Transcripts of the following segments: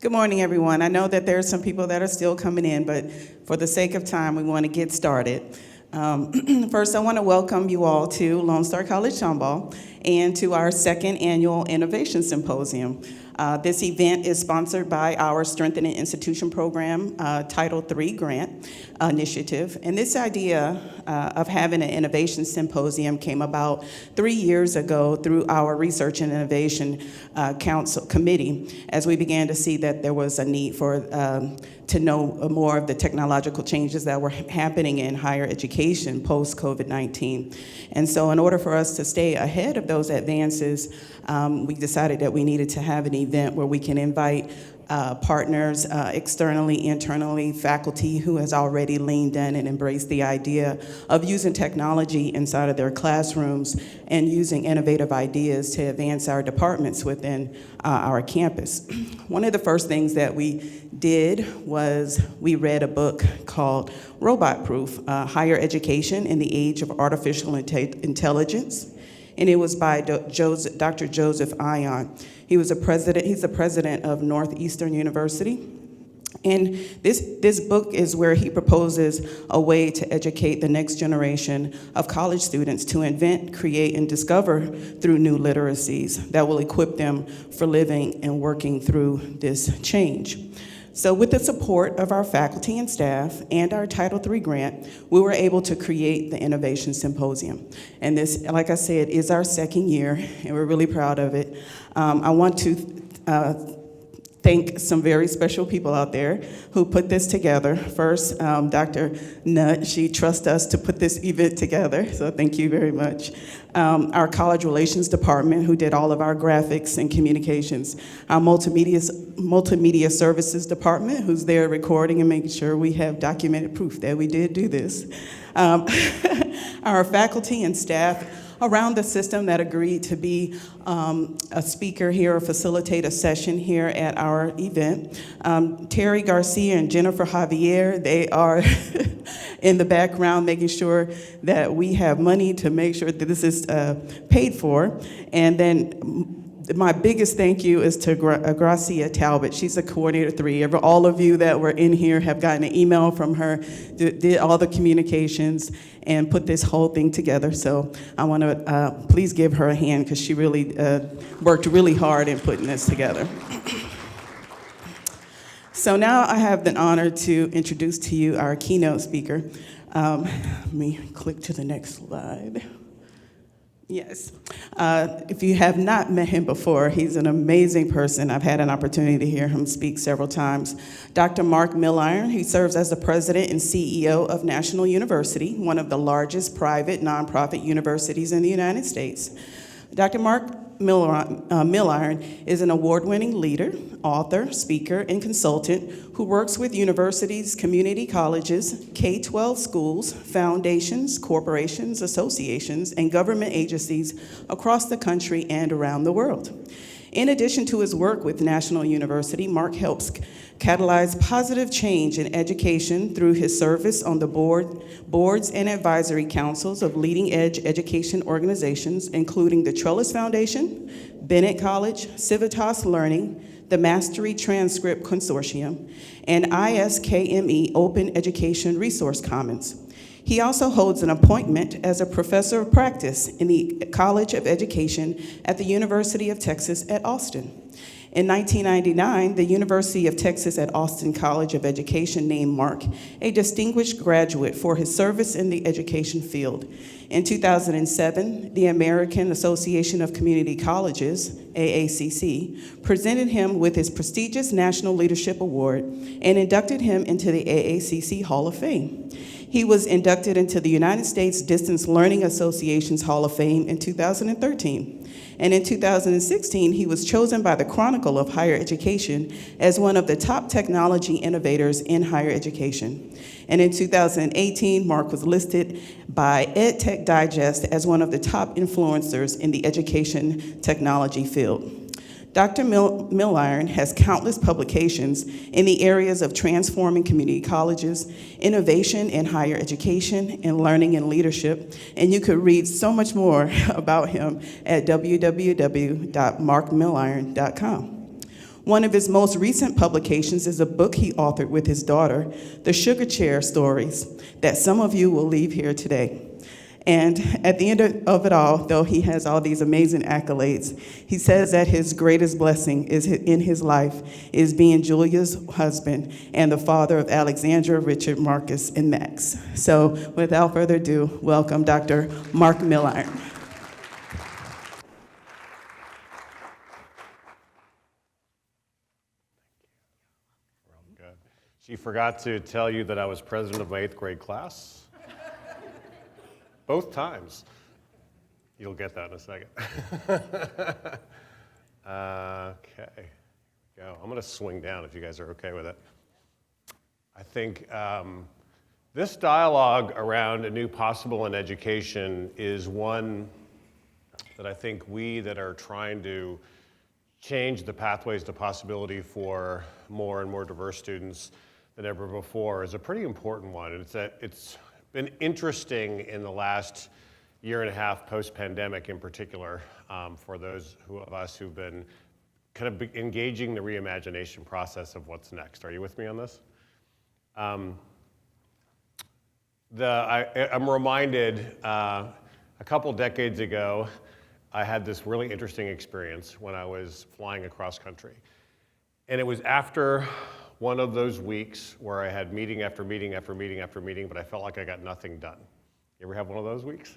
Good morning, everyone. I know that there are some people that are still coming in, but for the sake of time, we want to get started. First, I want to welcome you all to Lone Star College-Tomball and to our second annual Innovation Symposium. This event is sponsored by our Strengthening Institution Program Title III grant initiative. And this idea of having an innovation symposium came about 3 years ago through our Research and Innovation Council Committee, as we began to see that there was a need for to know more of the technological changes that were happening in higher education post-COVID-19. And so in order for us to stay ahead of those advances, we decided that we needed to have an event where we can invite partners externally, internally, faculty who has already leaned in and embraced the idea of using technology inside of their classrooms and using innovative ideas to advance our departments within our campus. One of the first things that we did was we read a book called Robot Proof, Higher Education in the Age of Artificial Intelligence. And it was by Dr. Joseph Ion. He's the president of Northeastern University. And this book is where he proposes a way to educate the next generation of college students to invent, create, and discover through new literacies that will equip them for living and working through this change. So with the support of our faculty and staff and our Title III grant, we were able to create the Innovation Symposium. And this, like I said, is our second year, and we're really proud of it. I want to thank some very special people out there who put this together. First, Dr. Nutt, she trusts us to put this event together, so thank you very much. Our College Relations Department, who did all of our graphics and communications. Our Multimedia Services Department, who's there recording and making sure we have documented proof that we did do this. Our faculty and staff around the system that agreed to be a speaker here or facilitate a session here at our event. Terry Garcia and Jennifer Javier, they are in the background making sure that we have money to make sure that this is paid for. And then my biggest thank you is to Gracia Talbot. She's the coordinator 3. All of you that were in here have gotten an email from her, did all the communications, and put this whole thing together. So I want to please give her a hand because she really worked really hard in putting this together. So now I have the honor to introduce to you our keynote speaker. Let me click to the next slide. Yes. If you have not met him before, he's an amazing person. I've had an opportunity to hear him speak several times. Dr. Mark Milliron, he serves as the president and CEO of National University, one of the largest private nonprofit universities in the United States. Dr. Mark Milliron is an award-winning leader, author, speaker, and consultant who works with universities, community colleges, K-12 schools, foundations, corporations, associations, and government agencies across the country and around the world. In addition to his work with National University, Mark helps catalyze positive change in education through his service on the boards and advisory councils of leading-edge education organizations, including the Trellis Foundation, Bennett College, Civitas Learning, the Mastery Transcript Consortium, and ISKME Open Education Resource Commons. He also holds an appointment as a professor of practice in the College of Education at the University of Texas at Austin. In 1999, the University of Texas at Austin College of Education named Mark a distinguished graduate for his service in the education field. In 2007, the American Association of Community Colleges, AACC, presented him with his prestigious National Leadership Award and inducted him into the AACC Hall of Fame. He was inducted into the United States Distance Learning Association's Hall of Fame in 2013. And in 2016, he was chosen by the Chronicle of Higher Education as one of the top technology innovators in higher education. And in 2018, Mark was listed by EdTech Digest as one of the top influencers in the education technology field. Dr. Milliron has countless publications in the areas of transforming community colleges, innovation in higher education, and learning and leadership. And you could read so much more about him at www.markmilliron.com. One of his most recent publications is a book he authored with his daughter, The Sugar Chair Stories, that some of you will leave here today. And at the end of it all, though he has all these amazing accolades, he says that his greatest blessing in his life is being Julia's husband and the father of Alexandra, Richard, Marcus, and Max. So without further ado, welcome Dr. Mark Milliron. Good. She forgot to tell you that I was president of my 8th grade class. Both times. You'll get that in a second. Okay, go. I'm going to swing down if you guys are okay with it. I think this dialogue around a new possible in education is one that I think we that are trying to change the pathways to possibility for more and more diverse students than ever before is a pretty important one. And it's been interesting in the last year and a half post-pandemic in particular for those of us who've been kind of engaging the reimagination process of what's next. Are you with me on this? I'm reminded a couple decades ago, I had this really interesting experience when I was flying across country. And it was after one of those weeks where I had meeting after meeting after meeting after meeting, but I felt like I got nothing done. You ever have one of those weeks?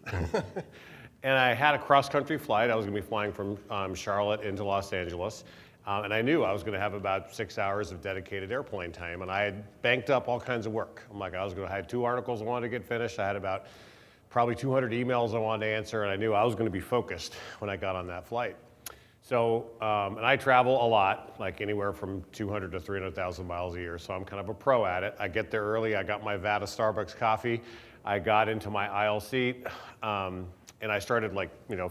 And I had a cross-country flight. I was going to be flying from Charlotte into Los Angeles. And I knew I was going to have about 6 hours of dedicated airplane time. And I had banked up all kinds of work. I had 2 articles I wanted to get finished. I had about probably 200 emails I wanted to answer. And I knew I was going to be focused when I got on that flight. So, and I travel a lot, like anywhere from 200 to 300,000 miles a year, so I'm kind of a pro at it. I get there early, I got my vat of Starbucks coffee, I got into my aisle seat, and I started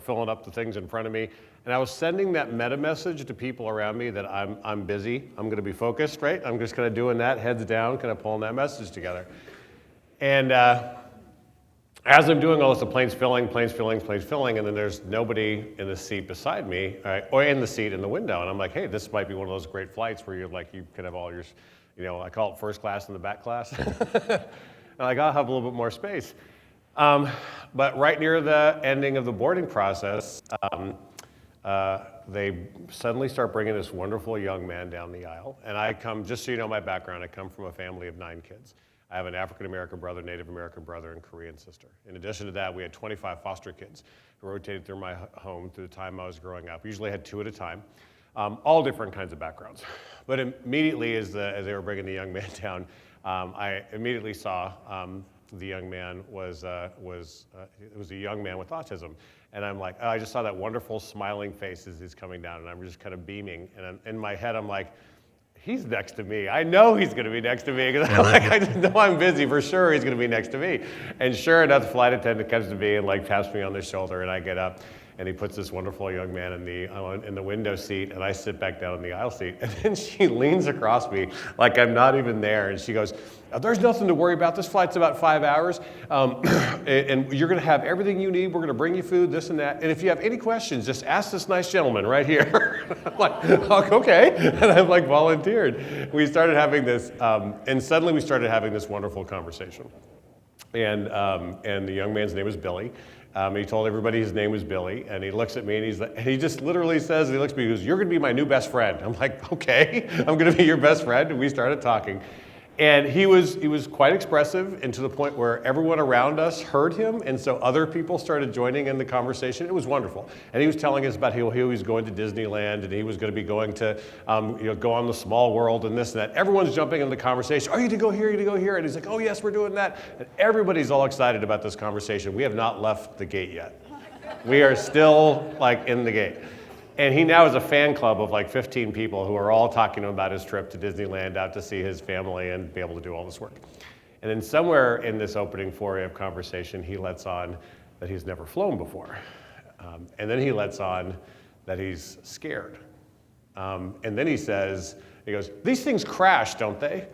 filling up the things in front of me, and I was sending that meta message to people around me that I'm busy, I'm gonna be focused, right? I'm just kind of doing that, heads down, kind of pulling that message together. And as I'm doing all this, the plane's filling, and then there's nobody in the seat beside me, or in the seat in the window. And I'm like, hey, this might be one of those great flights where you can have all your, I call it first class in the back class. And I'll have a little bit more space. But right near the ending of the boarding process, they suddenly start bringing this wonderful young man down the aisle. And just so you know my background, I come from a family of 9 kids. I have an African-American brother, Native American brother, and Korean sister. In addition to that, we had 25 foster kids who rotated through my home through the time I was growing up. We usually had 2 at a time, all different kinds of backgrounds. But immediately as they were bringing the young man down, I immediately saw the young man was a young man with autism. And I'm like, I just saw that wonderful smiling face as he's coming down, and I'm just kind of beaming. And in my head, I'm like, he's next to me. I know he's going to be next to me because I just know I'm busy. For sure, he's going to be next to me. And sure enough, the flight attendant comes to me and taps me on the shoulder, and I get up, and he puts this wonderful young man in the window seat, and I sit back down in the aisle seat. And then she leans across me like I'm not even there, and she goes, "There's nothing to worry about. This flight's about 5 hours, and you're going to have everything you need. We're going to bring you food, this and that. And if you have any questions, just ask this nice gentleman right here." I'm like, okay. And I'm volunteered. We started having this, and suddenly we started having this wonderful conversation. And the young man's name was Billy. He told everybody his name was Billy, and he looks at me, and he just literally says, and he looks at me, he goes, "You're going to be my new best friend." I'm like, okay, I'm going to be your best friend. And we started talking. And he was quite expressive, and to the point where everyone around us heard him, and so other people started joining in the conversation. It was wonderful. And he was telling us about how he was going to Disneyland, and he was going to be going to go on the Small World and this and that. Everyone's jumping in the conversation. "Oh, you to go here, you to go here." And he's like, "Oh yes, we're doing that." And everybody's all excited about this conversation. We have not left the gate yet. We are still in the gate. And he now has a fan club of 15 people who are all talking to him about his trip to Disneyland, out to see his family and be able to do all this work. And then somewhere in this opening foray of conversation, he lets on that he's never flown before. And then he lets on that he's scared. And then he goes, "These things crash, don't they?"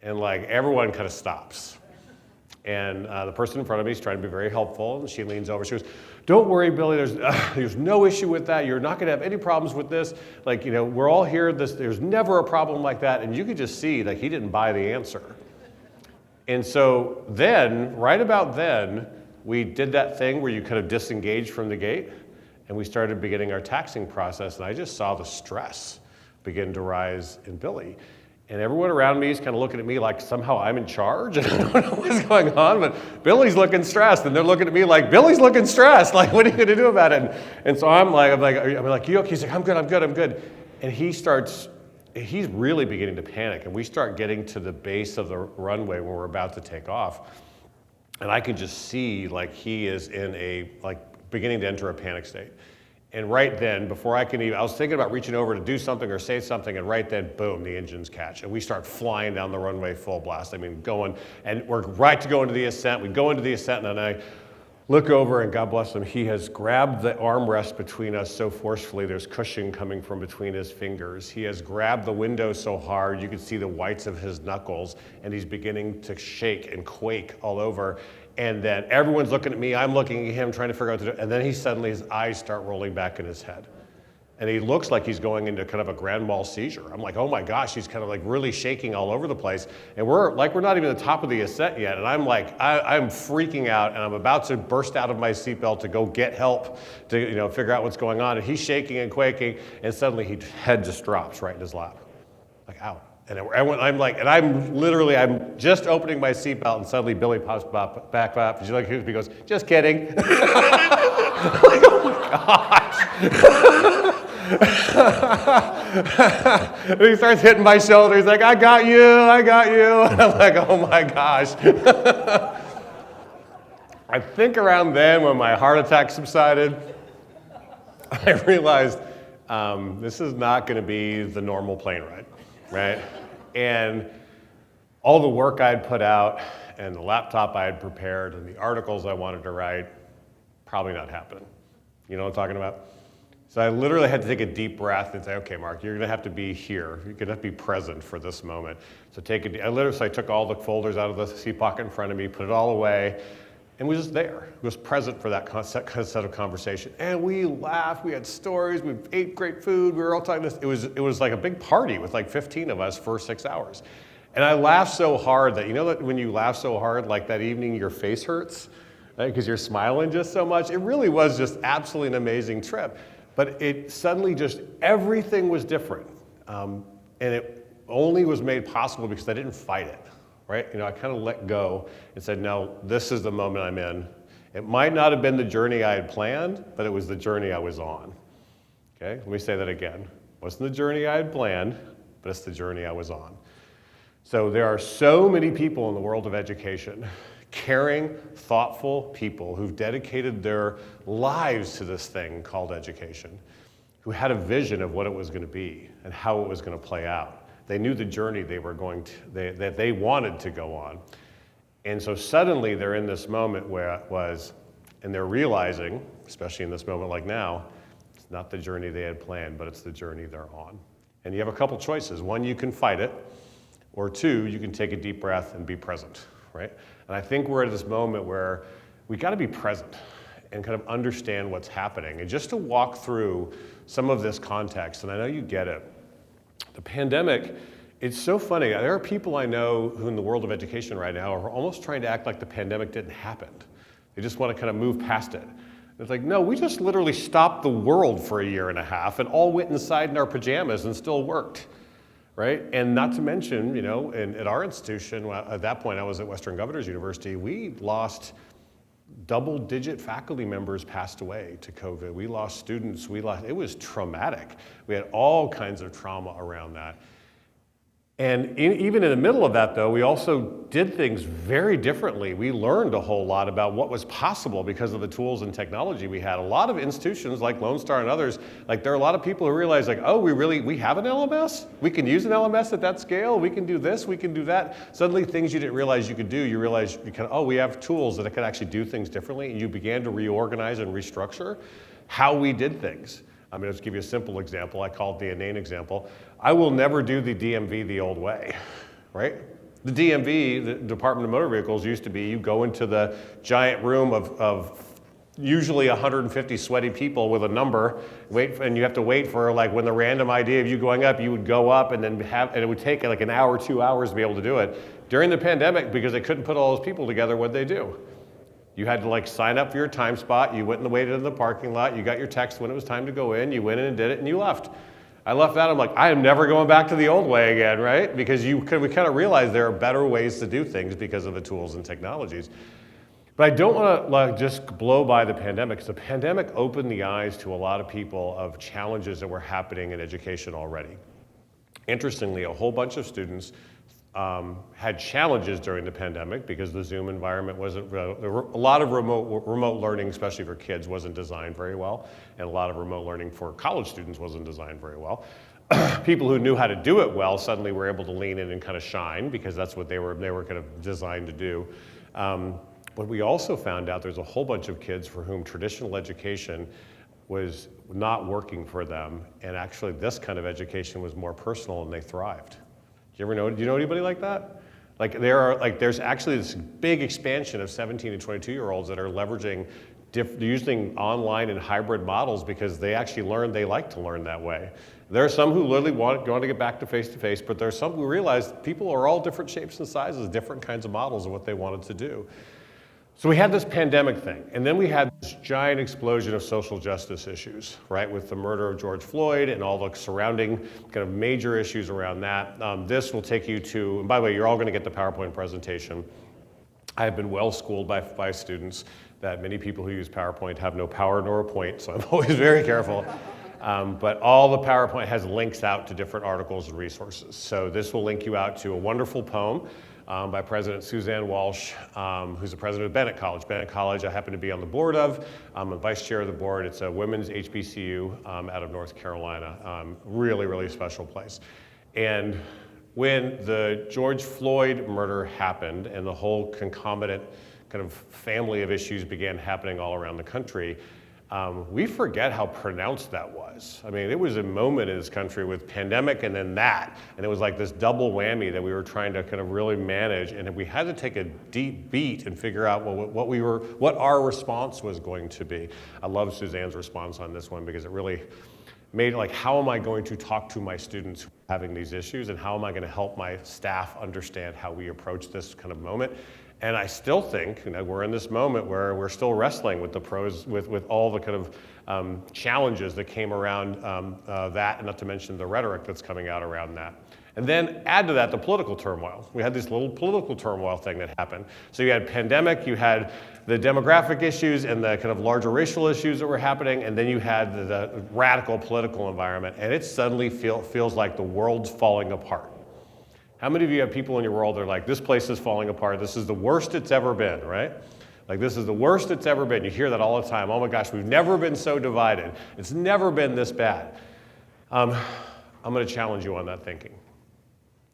And everyone kind of stops. And the person in front of me is trying to be very helpful, and she leans over. She goes, "Don't worry, Billy. There's no issue with that. You're not going to have any problems with this. Like, we're all here. There's never a problem like that." And you could just see, like, he didn't buy the answer. And so then, right about then, we did that thing where you kind of disengage from the gate, and we started beginning our taxing process. And I just saw the stress begin to rise in Billy. And everyone around me is kind of looking at me like somehow I'm in charge. And I don't know what's going on, but Billy's looking stressed. And they're looking at me like, Billy's looking stressed. Like, what are you going to do about it? And so I'm like, you okay? He's like, I'm good. And he's really beginning to panic. And we start getting to the base of the runway when we're about to take off. And I can just see like he is beginning to enter a panic state. And right then, before I was thinking about reaching over to do something or say something, and right then, boom, the engines catch. And we start flying down the runway full blast. Going, and we're right to go into the ascent. We go into the ascent, and I look over, and God bless him, he has grabbed the armrest between us so forcefully, there's cushion coming from between his fingers. He has grabbed the window so hard, you can see the whites of his knuckles, and he's beginning to shake and quake all over. And then everyone's looking at me, I'm looking at him, trying to figure out what to do. And then his eyes start rolling back in his head. And he looks like he's going into kind of a grand mal seizure. I'm like, oh my gosh, he's kind of like really shaking all over the place. And we're not even at the top of the ascent yet. And I'm like, I'm freaking out, and I'm about to burst out of my seatbelt to go get help to figure out what's going on. And he's shaking and quaking, and suddenly his head just drops right in his lap. Like, ow. And I'm just opening my seatbelt, and suddenly Billy pops back up. He goes, "Just kidding." I'm like, oh my gosh. And he starts hitting my shoulder. He's like, I got you. And I'm like, oh my gosh. I think around then, when my heart attack subsided, I realized this is not going to be the normal plane ride. Right? And all the work I'd put out and the laptop I had prepared and the articles I wanted to write, probably not happening. You know what I'm talking about? So I literally had to take a deep breath and say, okay, Mark, you're going to have to be here. You're going to have to be present for this moment. So I took all the folders out of the seat pocket in front of me, put it all away, and was just there. Was present for that set of conversation. And we laughed, we had stories, we ate great food, we were all talking. It was like a big party with like 15 of us for 6 hours. And I laughed so hard that, that when you laugh so hard, like that evening your face hurts, right? Because you're smiling just so much. It really was just absolutely an amazing trip. But it suddenly everything was different. And it only was made possible because I didn't fight it. Right? I kind of let go and said, no, this is the moment I'm in. It might not have been the journey I had planned, but it was the journey I was on. Okay? Let me say that again. It wasn't the journey I had planned, but it's the journey I was on. So there are so many people in the world of education, caring, thoughtful people who've dedicated their lives to this thing called education, who had a vision of what it was going to be and how it was going to play out. They knew the journey that they wanted to go on. And so suddenly they're in this moment and they're realizing, especially in this moment like now, it's not the journey they had planned, but it's the journey they're on. And you have a couple choices. One, you can fight it, or two, you can take a deep breath and be present, right? And I think we're at this moment where we got to be present and kind of understand what's happening. And just to walk through some of this context, and I know you get it, the pandemic, it's so funny. There are people I know who in the world of education right now are almost trying to act like the pandemic didn't happen. They just want to kind of move past it. It's like, no, we just literally stopped the world for a year and a half and all went inside in our pajamas and still worked, right? And not to mention, at our institution, at that point I was at Western Governors University, we lost double-digit faculty members passed away to COVID. We lost students. It was traumatic. We had all kinds of trauma around that. And even in the middle of that, though, we also did things very differently. We learned a whole lot about what was possible because of the tools and technology we had. A lot of institutions like Lone Star and others, there are a lot of people who realize, oh, we have an LMS? We can use an LMS at that scale? We can do this, we can do that. Suddenly things you didn't realize you could do, you realize we have tools that could actually do things differently, and you began to reorganize and restructure how we did things. I'm going to give you a simple example. I call it the inane example. I will never do the DMV the old way, right? The DMV, the Department of Motor Vehicles, used to be you go into the giant room of usually 150 sweaty people with a number, and you have to wait for like when the random idea of you going up, you would go up and then and it would take like an hour, 2 hours to be able to do it. During the pandemic, because they couldn't put all those people together, what'd they do? You had to like sign up for your time spot, you went and waited in the parking lot, you got your text when it was time to go in, you went in and did it, and you left. I left that, I'm like, I am never going back to the old way again, right? Because we kind of realized there are better ways to do things because of the tools and technologies. But I don't want to like just blow by the pandemic, because the pandemic opened the eyes to a lot of people of challenges that were happening in education already. Interestingly, a whole bunch of students had challenges during the pandemic because the Zoom environment wasn't, a lot of remote learning, especially for kids, wasn't designed very well, and a lot of remote learning for college students wasn't designed very well. People who knew how to do it well suddenly were able to lean in and kind of shine, because that's what they were kind of designed to do. But we also found out there's a whole bunch of kids for whom traditional education was not working for them, and actually this kind of education was more personal, and they thrived. Do you know anybody like that? Like there's actually this big expansion of 17 to 22-year-olds that are leveraging, using online and hybrid models because they actually they like to learn that way. There are some who literally want to get back to face-to-face, but there are some who realize people are all different shapes and sizes, different kinds of models of what they wanted to do. So we had this pandemic thing, and then we had this giant explosion of social justice issues, right, with the murder of George Floyd and all the surrounding kind of major issues around that. This will take you to, and by the way, you're all going to get the PowerPoint presentation. I have been well schooled by students that many people who use PowerPoint have no power nor a point, so I'm always very careful. But all the PowerPoint has links out to different articles and resources. So this will link you out to a wonderful poem by President Suzanne Walsh, who's the president of Bennett College. Bennett College I happen to be on the board of. I'm a vice chair of the board. It's a women's HBCU out of North Carolina. Really, really special place. And when the George Floyd murder happened and the whole concomitant kind of family of issues began happening all around the country, we forget how pronounced that was. I mean, it was a moment in this country with pandemic and then that, and it was like this double whammy that we were trying to kind of really manage, and we had to take a deep beat and figure out what our response was going to be. I love Suzanne's response on this one because it really made like, how am I going to talk to my students who are having these issues, and how am I going to help my staff understand how we approach this kind of moment? And I still think, we're in this moment where we're still wrestling with the pros, with all the kind of challenges that came around that, and not to mention the rhetoric that's coming out around that. And then add to that the political turmoil. We had this little political turmoil thing that happened. So you had pandemic, you had the demographic issues and the kind of larger racial issues that were happening, and then you had the radical political environment, and it suddenly feels like the world's falling apart. How many of you have people in your world that are like, this place is falling apart, this is the worst it's ever been, right? Like, this is the worst it's ever been. You hear that all the time. Oh my gosh, we've never been so divided. It's never been this bad. I'm going to challenge you on that thinking.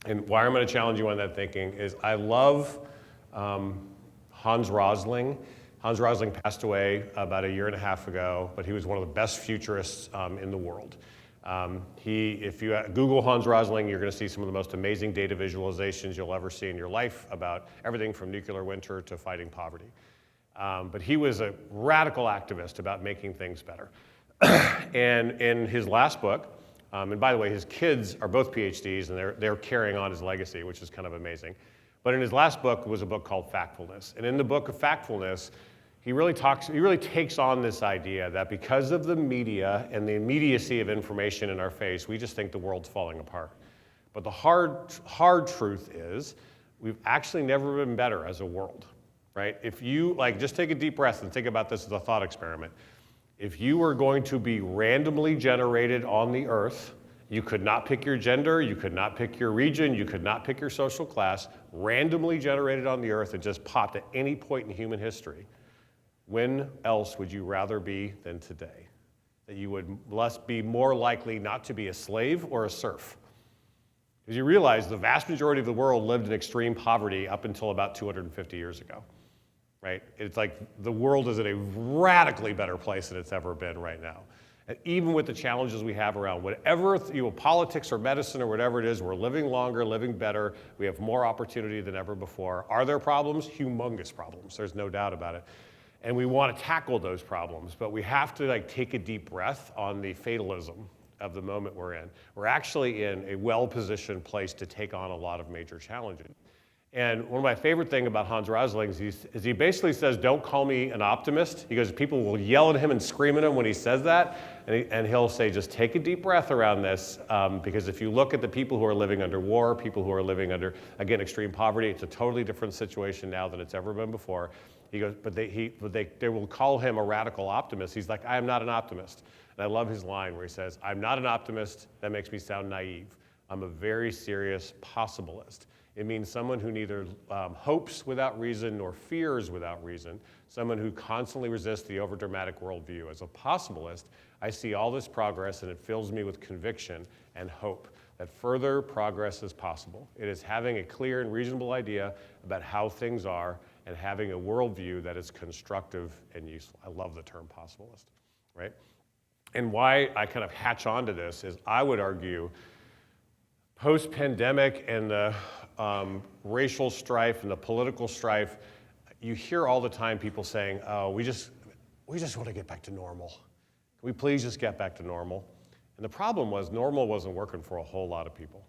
And why I'm going to challenge you on that thinking is I love Hans Rosling. Hans Rosling passed away about 1.5 years ago, but he was one of the best futurists in the world. If you Google Hans Rosling, you're going to see some of the most amazing data visualizations you'll ever see in your life about everything from nuclear winter to fighting poverty. But he was a radical activist about making things better. And in his last book, and by the way, his kids are both PhDs, and they're carrying on his legacy, which is kind of amazing. But in his last book was a book called Factfulness. And in the book of Factfulness, he really takes on this idea that because of the media and the immediacy of information in our face, we just think the world's falling apart. But the hard truth is, we've actually never been better as a world, right? If you, just take a deep breath and think about this as a thought experiment. If you were going to be randomly generated on the earth, you could not pick your gender, you could not pick your region, you could not pick your social class, randomly generated on the earth and just popped at any point in human history. When else would you rather be than today? That you would be more likely not to be a slave or a serf. Because you realize the vast majority of the world lived in extreme poverty up until about 250 years ago, right? It's like the world is in a radically better place than it's ever been right now. And even with the challenges we have around whatever, politics or medicine or whatever it is, we're living longer, living better. We have more opportunity than ever before. Are there problems? Humongous problems. There's no doubt about it. And we want to tackle those problems, but we have to take a deep breath on the fatalism of the moment we're in. We're actually in a well-positioned place to take on a lot of major challenges. And one of my favorite things about Hans Rosling is he basically says, don't call me an optimist. He goes, people will yell at him and scream at him when he says that. And he'll say, just take a deep breath around this. Because if you look at the people who are living under war, people who are living under, again, extreme poverty, it's a totally different situation now than it's ever been before. He goes, but they will call him a radical optimist. He's like, I am not an optimist. And I love his line where he says, I'm not an optimist. That makes me sound naive. I'm a very serious possibilist. It means someone who neither hopes without reason nor fears without reason, someone who constantly resists the overdramatic worldview. As a possibilist, I see all this progress and it fills me with conviction and hope that further progress is possible. It is having a clear and reasonable idea about how things are and having a worldview that is constructive and useful. I love the term possibilist, right? And why I kind of hatch onto this is I would argue post-pandemic and the racial strife and the political strife, you hear all the time people saying, oh, we just want to get back to normal. Can we please just get back to normal? And the problem was normal wasn't working for a whole lot of people,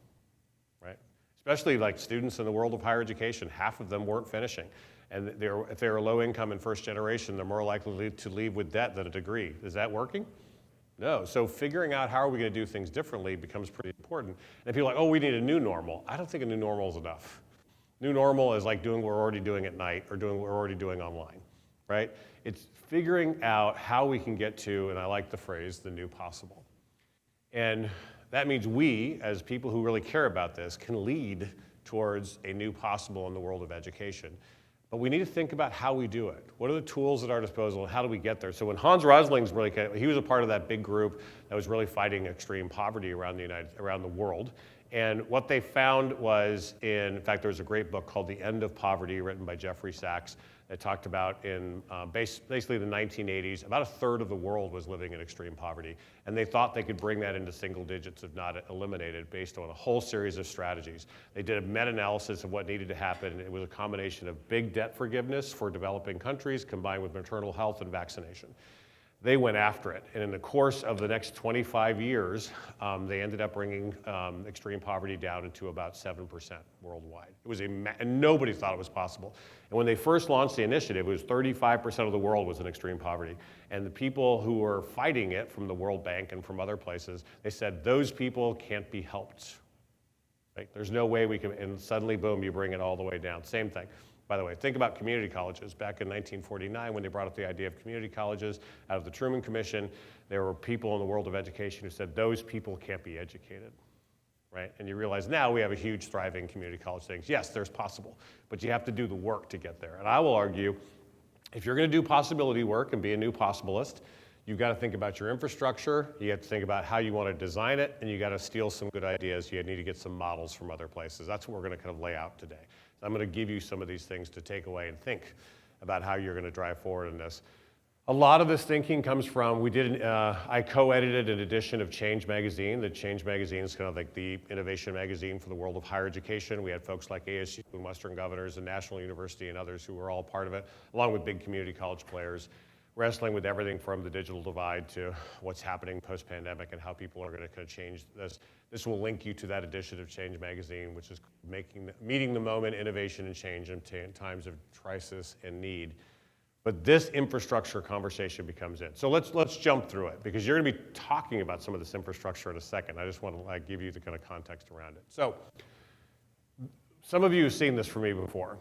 right? Especially students in the world of higher education, half of them weren't finishing. And if they were low income and first generation, they're more likely to leave with debt than a degree. Is that working? No. So figuring out how are we going to do things differently becomes pretty important. And people are like, oh, we need a new normal. I don't think a new normal is enough. New normal is like doing what we're already doing at night or doing what we're already doing online, right? It's figuring out how we can get to, and I like the phrase, the new possible. And that means we, as people who really care about this, can lead towards a new possible in the world of education. But we need to think about how we do it. What are the tools at our disposal, and how do we get there? So when Hans Rosling's he was a part of that big group that was really fighting extreme poverty around the world. And what they found was, in fact, there was a great book called The End of Poverty, written by Jeffrey Sachs, that talked about in basically the 1980s, about a third of the world was living in extreme poverty. And they thought they could bring that into single digits, if not eliminate it, based on a whole series of strategies. They did a meta-analysis of what needed to happen. It was a combination of big debt forgiveness for developing countries combined with maternal health and vaccination. They went after it, and in the course of the next 25 years, they ended up bringing extreme poverty down to about 7% worldwide. It was and nobody thought it was possible. And when they first launched the initiative, it was 35% of the world was in extreme poverty. And the people who were fighting it from the World Bank and from other places, they said, those people can't be helped. Right? There's no way we can, and suddenly, boom, you bring it all the way down. Same thing. By the way, think about community colleges. Back in 1949, when they brought up the idea of community colleges out of the Truman Commission, there were people in the world of education who said, those people can't be educated, right? And you realize now we have a huge thriving community college things. Yes, there's possible, but you have to do the work to get there. And I will argue, if you're going to do possibility work and be a new possibilist, you've got to think about your infrastructure, you have to think about how you want to design it, and you got to steal some good ideas. You need to get some models from other places. That's what we're going to kind of lay out today. I'm going to give you some of these things to take away and think about how you're going to drive forward in this. A lot of this thinking comes from, I co-edited an edition of Change Magazine. The Change Magazine is kind of like the innovation magazine for the world of higher education. We had folks like ASU and Western Governors and National University and others who were all part of it, along with big community college players, wrestling with everything from the digital divide to what's happening post-pandemic and how people are going to kind of change this. This will link you to that edition of Change Magazine, which is meeting the moment, innovation and change in times of crisis and need. But this infrastructure conversation becomes it. So let's jump through it, because you're going to be talking about some of this infrastructure in a second. I just want to give you the kind of context around it. So some of you have seen this from me before.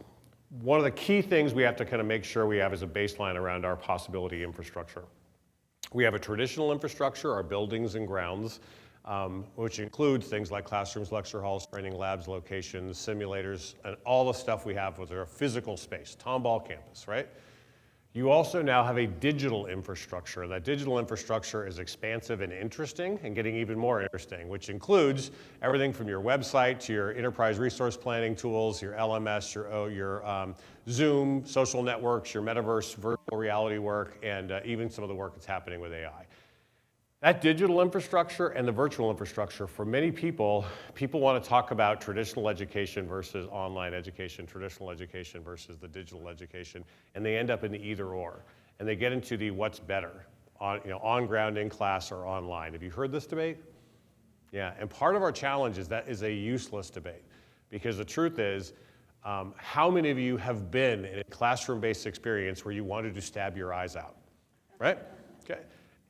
One of the key things we have to kind of make sure we have as a baseline around our possibility infrastructure. We have a traditional infrastructure, our buildings and grounds, which includes things like classrooms, lecture halls, training labs, locations, simulators, and all the stuff we have with our physical space, Tomball campus, right? You also now have a digital infrastructure. That digital infrastructure is expansive and interesting and getting even more interesting, which includes everything from your website to your enterprise resource planning tools, your LMS, your Zoom, social networks, your metaverse, virtual reality work, and even some of the work that's happening with AI. That digital infrastructure and the virtual infrastructure, for many people want to talk about traditional education versus online education, traditional education versus the digital education, and they end up in the either or. And they get into the what's better, on ground, in class, or online. Have you heard this debate? Yeah, and part of our challenge is that is a useless debate, because the truth is, how many of you have been in a classroom-based experience where you wanted to stab your eyes out, right? Okay.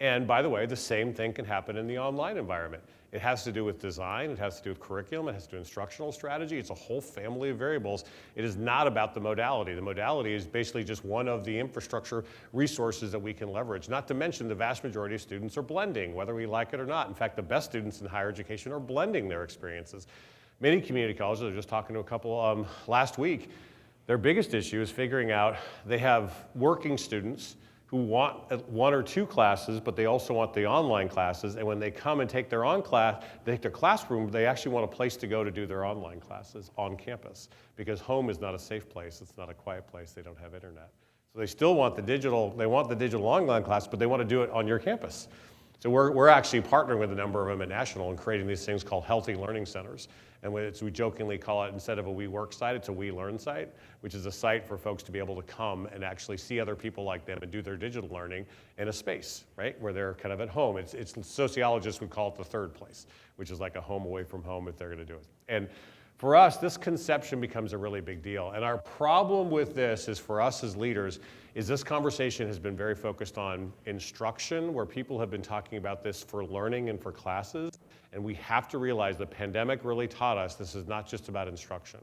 And by the way, the same thing can happen in the online environment. It has to do with design, it has to do with curriculum, it has to do with instructional strategy. It's a whole family of variables. It is not about the modality. The modality is basically just one of the infrastructure resources that we can leverage. Not to mention the vast majority of students are blending, whether we like it or not. In fact, the best students in higher education are blending their experiences. Many community colleges, I was just talking to a couple last week, their biggest issue is figuring out they have working students who want one or two classes, but they also want the online classes. And when they come and take their classroom, they actually want a place to go to do their online classes on campus, because home is not a safe place. It's not a quiet place. They don't have internet. So they still want the digital online class, but they want to do it on your campus. So we're actually partnering with a number of them at National and creating these things called healthy learning centers. And we jokingly call it, instead of a We Work site, it's a We Learn site, which is a site for folks to be able to come and actually see other people like them and do their digital learning in a space, right, where they're kind of at home. It's sociologists would call it the third place, which is like a home away from home if they're going to do it. And for us, this conception becomes a really big deal. And our problem with this is, for us as leaders, is this conversation has been very focused on instruction, where people have been talking about this for learning and for classes. And we have to realize the pandemic really taught us this is not just about instruction.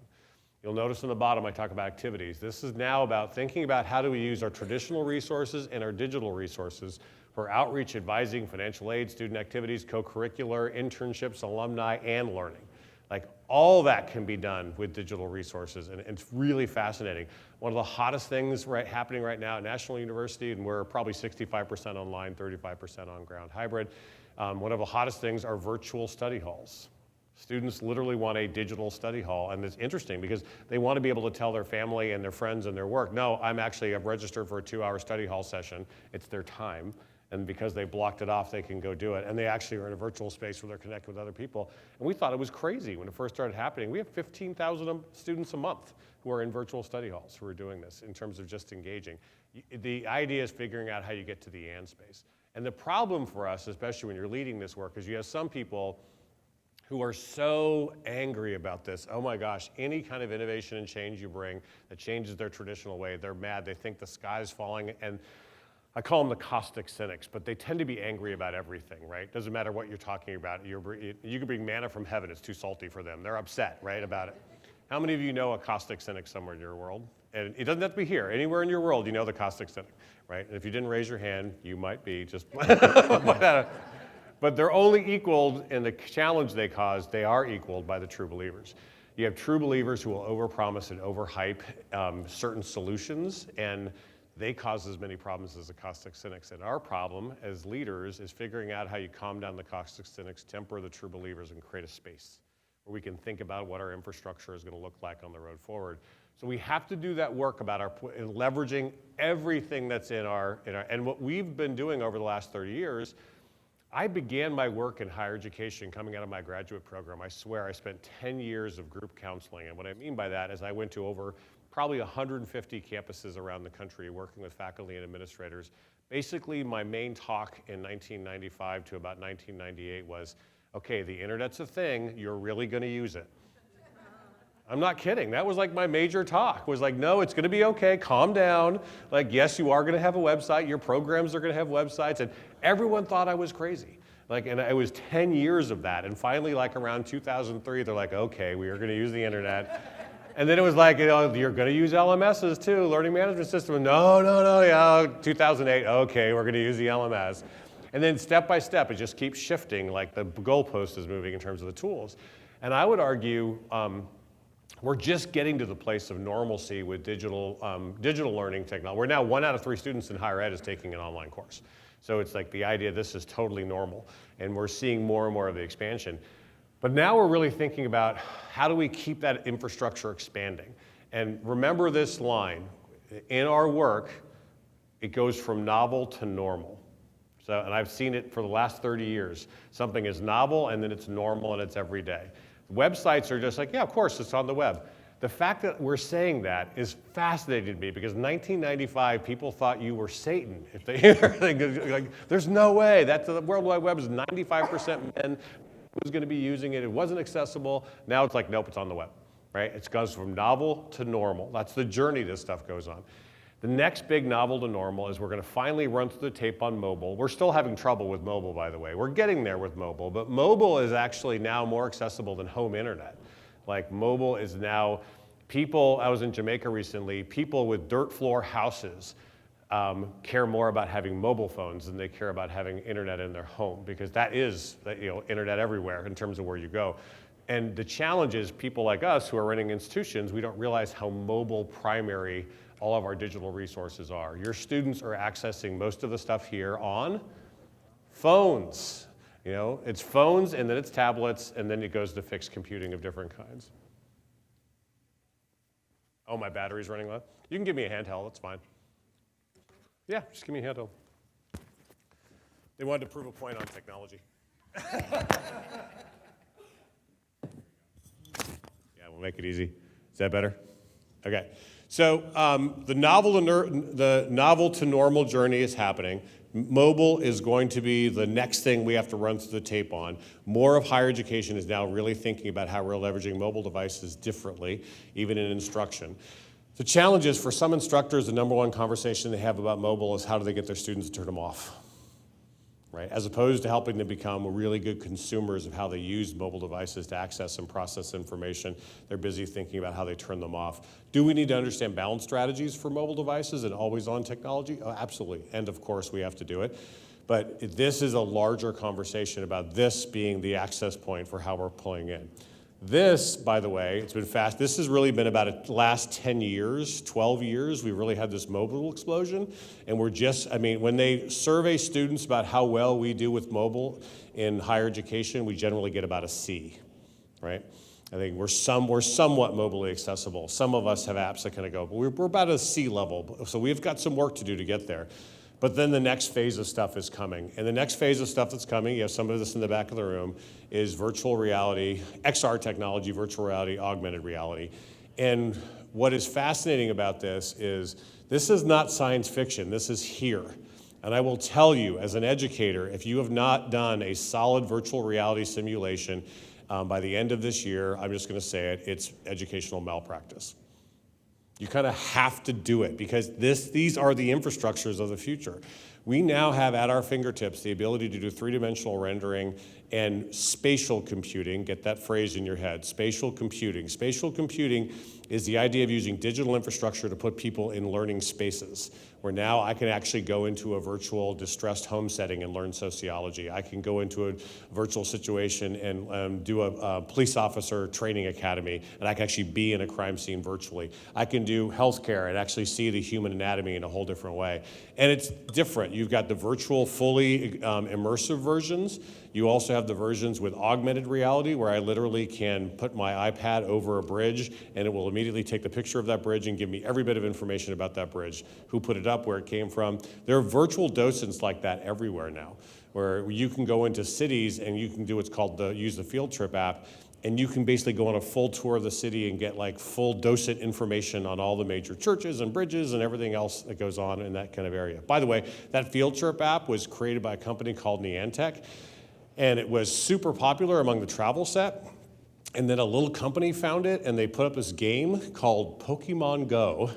You'll notice on the bottom I talk about activities. This is now about thinking about how do we use our traditional resources and our digital resources for outreach, advising, financial aid, student activities, co-curricular, internships, alumni, and learning. Like, all that can be done with digital resources, and it's really fascinating. One of the hottest things happening right now at National University, and we're probably 65% online, 35% on ground hybrid, one of the hottest things are virtual study halls. Students literally want a digital study hall, and it's interesting because they want to be able to tell their family and their friends and their work, no, I'm registered for a 2-hour study hall session. It's their time. And because they blocked it off, they can go do it. And they actually are in a virtual space where they're connected with other people. And we thought it was crazy when it first started happening. We have 15,000 students a month who are in virtual study halls who are doing this in terms of just engaging. The idea is figuring out how you get to the and space. And the problem for us, especially when you're leading this work, is you have some people who are so angry about this. Oh my gosh, any kind of innovation and change you bring that changes their traditional way, they're mad. They think the sky's falling. And I call them the caustic cynics, but they tend to be angry about everything, right? Doesn't matter what you're talking about. You can bring manna from heaven. It's too salty for them. They're upset, right, about it. How many of you know a caustic cynic somewhere in your world? And it doesn't have to be here. Anywhere in your world, you know the caustic cynic, right? And if you didn't raise your hand, you might be just... But they're only equaled in the challenge they cause. They are equaled by the true believers. You have true believers who will overpromise and overhype certain solutions, and they cause as many problems as the caustic cynics. And our problem as leaders is figuring out how you calm down the caustic cynics, temper the true believers, and create a space where we can think about what our infrastructure is going to look like on the road forward. So we have to do that work about leveraging everything that's in our, and what we've been doing over the last 30 years. I began my work in higher education coming out of my graduate program. I swear I spent 10 years of group counseling. And what I mean by that is I went to over probably 150 campuses around the country working with faculty and administrators. Basically, my main talk in 1995 to about 1998 was, okay, the internet's a thing, you're really gonna use it. I'm not kidding. That was like my major talk, was like, no, it's gonna be okay, calm down. Like, yes, you are gonna have a website, your programs are gonna have websites, and everyone thought I was crazy. Like, and it was 10 years of that, and finally, like around 2003, they're like, okay, we are gonna use the internet. And then it was like, you're gonna use LMSs too, learning management system. No, yeah, 2008, okay, we're gonna use the LMS. And then step by step, it just keeps shifting, like the goalpost is moving in terms of the tools. And I would argue, we're just getting to the place of normalcy with digital learning technology. We're now 1 out of 3 students in higher ed is taking an online course. So it's like the idea this is totally normal, and we're seeing more and more of the expansion. But now we're really thinking about how do we keep that infrastructure expanding? And remember this line, in our work, it goes from novel to normal. So, and I've seen it for the last 30 years. Something is novel, and then it's normal, and it's every day. Websites are just like, yeah, of course, it's on the web. The fact that we're saying that is fascinating to me, because 1995, people thought you were Satan. If they like, there's no way. The World Wide Web is 95% men. Who's going to be using it? It wasn't accessible. Now it's like, nope, it's on the web, right? It goes from novel to normal. That's the journey this stuff goes on. The next big novel to normal is we're going to finally run through the tape on mobile. We're still having trouble with mobile, by the way. We're getting there with mobile, but mobile is actually now more accessible than home internet. Like, mobile is now, people, I was in Jamaica recently, people with dirt floor houses care more about having mobile phones than they care about having internet in their home, because that is, internet everywhere in terms of where you go. And the challenge is, people like us who are running institutions, we don't realize how mobile primary all of our digital resources are. Your students are accessing most of the stuff here on phones. It's phones, and then it's tablets, and then it goes to fixed computing of different kinds. Oh, my battery's running low. You can give me a handheld, that's fine. Yeah, just give me a handheld. They wanted to prove a point on technology. Yeah, we'll make it easy. Is that better? Okay. So the novel to normal journey is happening. Mobile is going to be the next thing we have to run through the tape on. More of higher education is now really thinking about how we're leveraging mobile devices differently, even in instruction. The challenge is, for some instructors, the number one conversation they have about mobile is how do they get their students to turn them off, right? As opposed to helping them become really good consumers of how they use mobile devices to access and process information. They're busy thinking about how they turn them off. Do we need to understand balance strategies for mobile devices and always-on technology? Oh, absolutely, and of course we have to do it. But this is a larger conversation about this being the access point for how we're pulling in. This, by the way, it's been fast. This has really been about the last 10 years, 12 years, we really had this mobile explosion. And we're just, when they survey students about how well we do with mobile in higher education, we generally get about a C, right? I think we're somewhat mobilely accessible. Some of us have apps that kind of go, but we're about a C level. So we've got some work to do to get there. But then the next phase of stuff is coming. And the next phase of stuff that's coming, you have some of this in the back of the room, is virtual reality, XR technology, virtual reality, augmented reality. And what is fascinating about this is not science fiction, this is here. And I will tell you, as an educator, if you have not done a solid virtual reality simulation by the end of this year, I'm just going to say it, it's educational malpractice. You kind of have to do it, because these are the infrastructures of the future. We now have at our fingertips the ability to do three-dimensional rendering and spatial computing. Get that phrase in your head, spatial computing. Spatial computing is the idea of using digital infrastructure to put people in learning spaces, where now I can actually go into a virtual distressed home setting and learn sociology. I can go into a virtual situation and do a police officer training academy, and I can actually be in a crime scene virtually. I can do healthcare and actually see the human anatomy in a whole different way. And it's different. You've got the virtual, fully immersive versions. You also have the versions with augmented reality, where I literally can put my iPad over a bridge, and it will immediately take the picture of that bridge and give me every bit of information about that bridge, who put it up, where it came from. There are virtual docents like that everywhere now, where you can go into cities and you can do what's called use the field trip app, and you can basically go on a full tour of the city and get like full docent information on all the major churches and bridges and everything else that goes on in that kind of area. By the way, that field trip app was created by a company called Niantic, and it was super popular among the travel set. And then a little company found it, and they put up this game called Pokemon Go.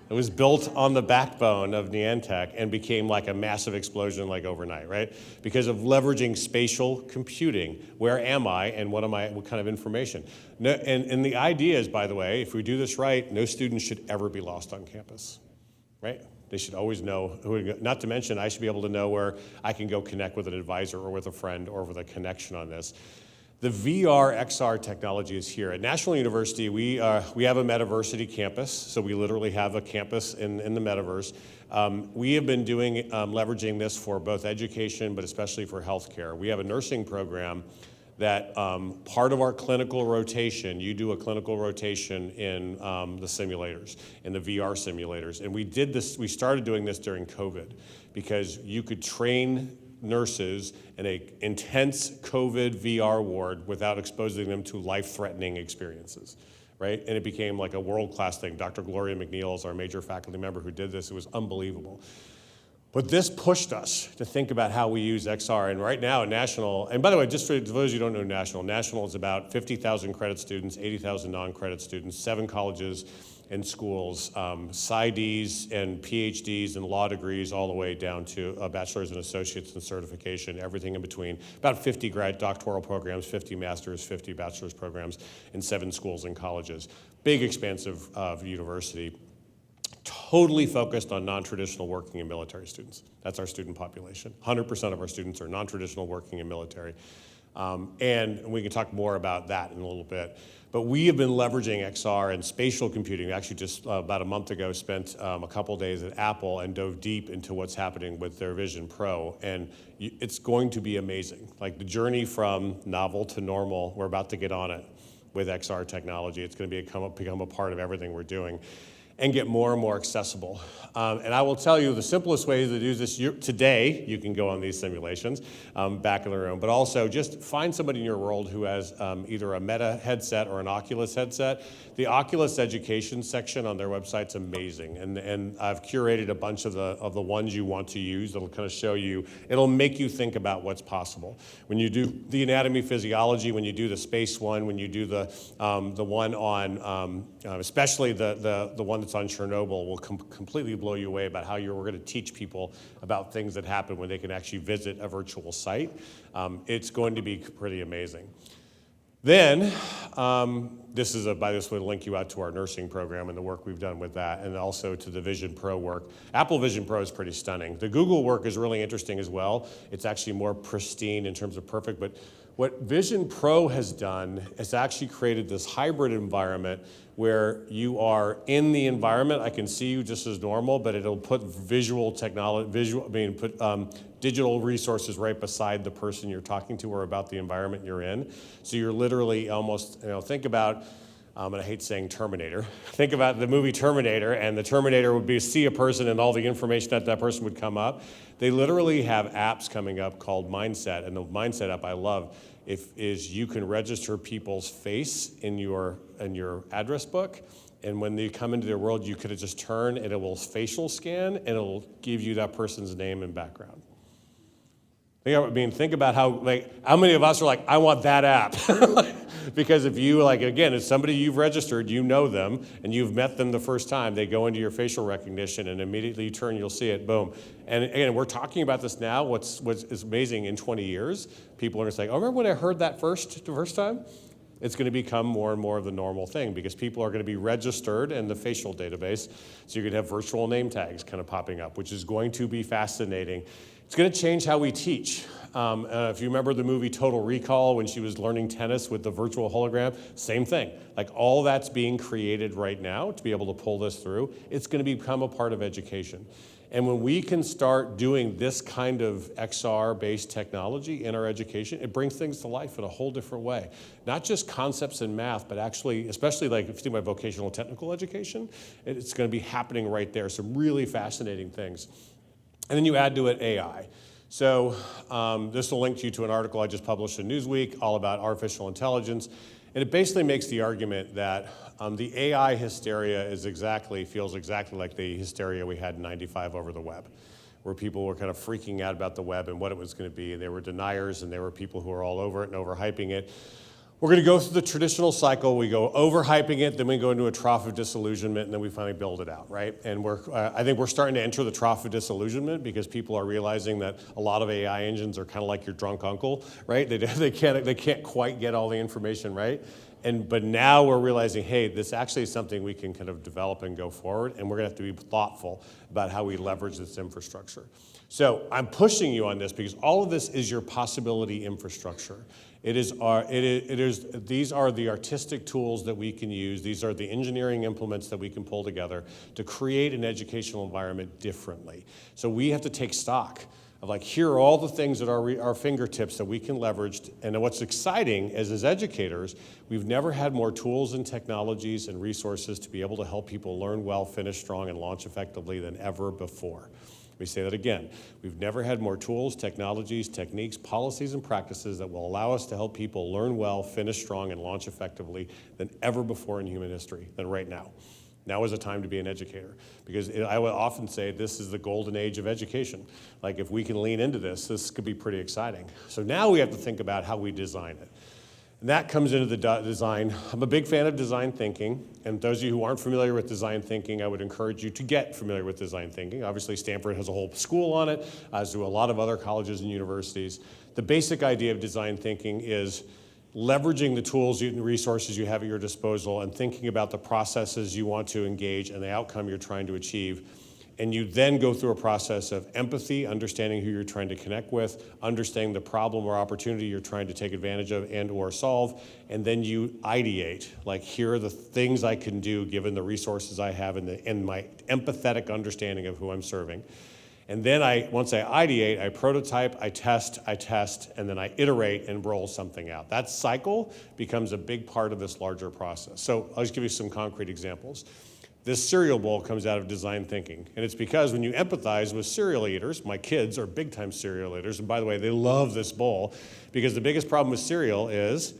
It was built on the backbone of Niantic and became like a massive explosion like overnight, right? Because of leveraging spatial computing. Where am I and what kind of information? No, and the idea is, by the way, if we do this right, no student should ever be lost on campus, right? They should always know who to go. Not to mention, I should be able to know where I can go connect with an advisor or with a friend or with a connection on this. The VR XR technology is here. At National University, we have a Metaversity campus, so we literally have a campus in the metaverse. We have been leveraging this for both education, but especially for healthcare. We have a nursing program that part of our clinical rotation, you do a clinical rotation in the simulators, in the VR simulators. And we started doing this during COVID, because you could train nurses in an intense COVID VR ward without exposing them to life-threatening experiences, right? And it became like a world-class thing. Dr. Gloria McNeil is our major faculty member who did this. It was unbelievable. But this pushed us to think about how we use XR. And right now at National, and by the way, just for those who don't know National is about 50,000 credit students, 80,000 non-credit students, 7 colleges and schools, PsyDs and PhDs and law degrees all the way down to a bachelor's and associates and certification, everything in between. About 50 doctoral programs, 50 master's, 50 bachelor's programs in 7 schools and colleges. Big, expansive university. Totally focused on non-traditional working and military students. That's our student population. 100% of our students are non-traditional working and military. And we can talk more about that in a little bit. But we have been leveraging XR and spatial computing. We actually just about a month ago spent a couple days at Apple and dove deep into what's happening with their Vision Pro. And it's going to be amazing. Like the journey from novel to normal, we're about to get on it with XR technology. It's going to become a part of everything we're doing and get more and more accessible. And I will tell you the simplest way to do this today, you can go on these simulations back in the room, but also just find somebody in your world who has either a Meta headset or an Oculus headset. The Oculus education section on their website's amazing, and I've curated a bunch of the ones you want to use that'll kind of show you, it'll make you think about what's possible. When you do the anatomy physiology, when you do the space one, when you do the one on, especially the one that's on Chernobyl will completely blow you away about how we're going to teach people about things that happen when they can actually visit a virtual site. It's going to be pretty amazing. Then, this would link you out to our nursing program and the work we've done with that, and also to the Vision Pro work. Apple Vision Pro is pretty stunning. The Google work is really interesting as well. It's actually more pristine in terms of perfect, but what Vision Pro has done is actually created this hybrid environment where you are in the environment. I can see you just as normal, but it'll put digital resources right beside the person you're talking to or about the environment you're in. So you're literally almost, think about, and I hate saying Terminator. Think about the movie Terminator, and the Terminator would see a person and all the information that person would come up. They literally have apps coming up called Mindset, and the Mindset app I love is you can register people's face in your address book, and when they come into their world, you could just turn and it will facial scan and it'll give you that person's name and background. Think about how many of us are like, I want that app. Because if you, again, it's somebody you've registered, you know them, and you've met them the first time, they go into your facial recognition, and immediately you turn, you'll see it, boom. And again, we're talking about this now. What's amazing, in 20 years, people are going to say, oh, remember when I heard that the first time? It's going to become more and more of the normal thing because people are going to be registered in the facial database, so you could have virtual name tags kind of popping up, which is going to be fascinating. It's going to change how we teach. If you remember the movie Total Recall when she was learning tennis with the virtual hologram, same thing. All that's being created right now to be able to pull this through. It's going to become a part of education. And when we can start doing this kind of XR-based technology in our education, it brings things to life in a whole different way. Not just concepts in math, but actually, especially if you think about vocational technical education, it's going to be happening right there. Some really fascinating things. And then you add to it AI. So this will link you to an article I just published in Newsweek all about artificial intelligence. And it basically makes the argument that the AI hysteria feels exactly like the hysteria we had in '95 over the web, where people were kind of freaking out about the web and what it was going to be. There were deniers and there were people who were all over it and overhyping it. We're going to go through the traditional cycle. We go overhyping it, then we go into a trough of disillusionment, and then we finally build it out, right? And I think we're starting to enter the trough of disillusionment because people are realizing that a lot of AI engines are kind of like your drunk uncle, right? They can't quite get all the information right. But now we're realizing, hey, this actually is something we can kind of develop and go forward, and we're going to have to be thoughtful about how we leverage this infrastructure. So I'm pushing you on this because all of this is your possibility infrastructure. These are the artistic tools that we can use. These are the engineering implements that we can pull together to create an educational environment differently. So we have to take stock of here are all the things at our fingertips that we can leverage. And what's exciting is, as educators, we've never had more tools and technologies and resources to be able to help people learn well, finish strong, and launch effectively than ever before. Let me say that again. We've never had more tools, technologies, techniques, policies, and practices that will allow us to help people learn well, finish strong, and launch effectively than ever before in human history, than right now. Now is a time to be an educator, because I would often say this is the golden age of education. Like, if we can lean into this, this could be pretty exciting. So now we have to think about how we design it. And that comes into the design. I'm a big fan of design thinking, and those of you who aren't familiar with design thinking, I would encourage you to get familiar with design thinking. Obviously, Stanford has a whole school on it, as do a lot of other colleges and universities. The basic idea of design thinking is leveraging the tools and resources you have at your disposal and thinking about the processes you want to engage and the outcome you're trying to achieve. And you then go through a process of empathy, understanding who you're trying to connect with, understanding the problem or opportunity you're trying to take advantage of and or solve, and then you ideate, like, here are the things I can do given the resources I have and my empathetic understanding of who I'm serving. And then once I ideate, I prototype, I test, and then I iterate and roll something out. That cycle becomes a big part of this larger process. So I'll just give you some concrete examples. This cereal bowl comes out of design thinking, and it's because when you empathize with cereal eaters, my kids are big-time cereal eaters, and by the way, they love this bowl, because the biggest problem with cereal is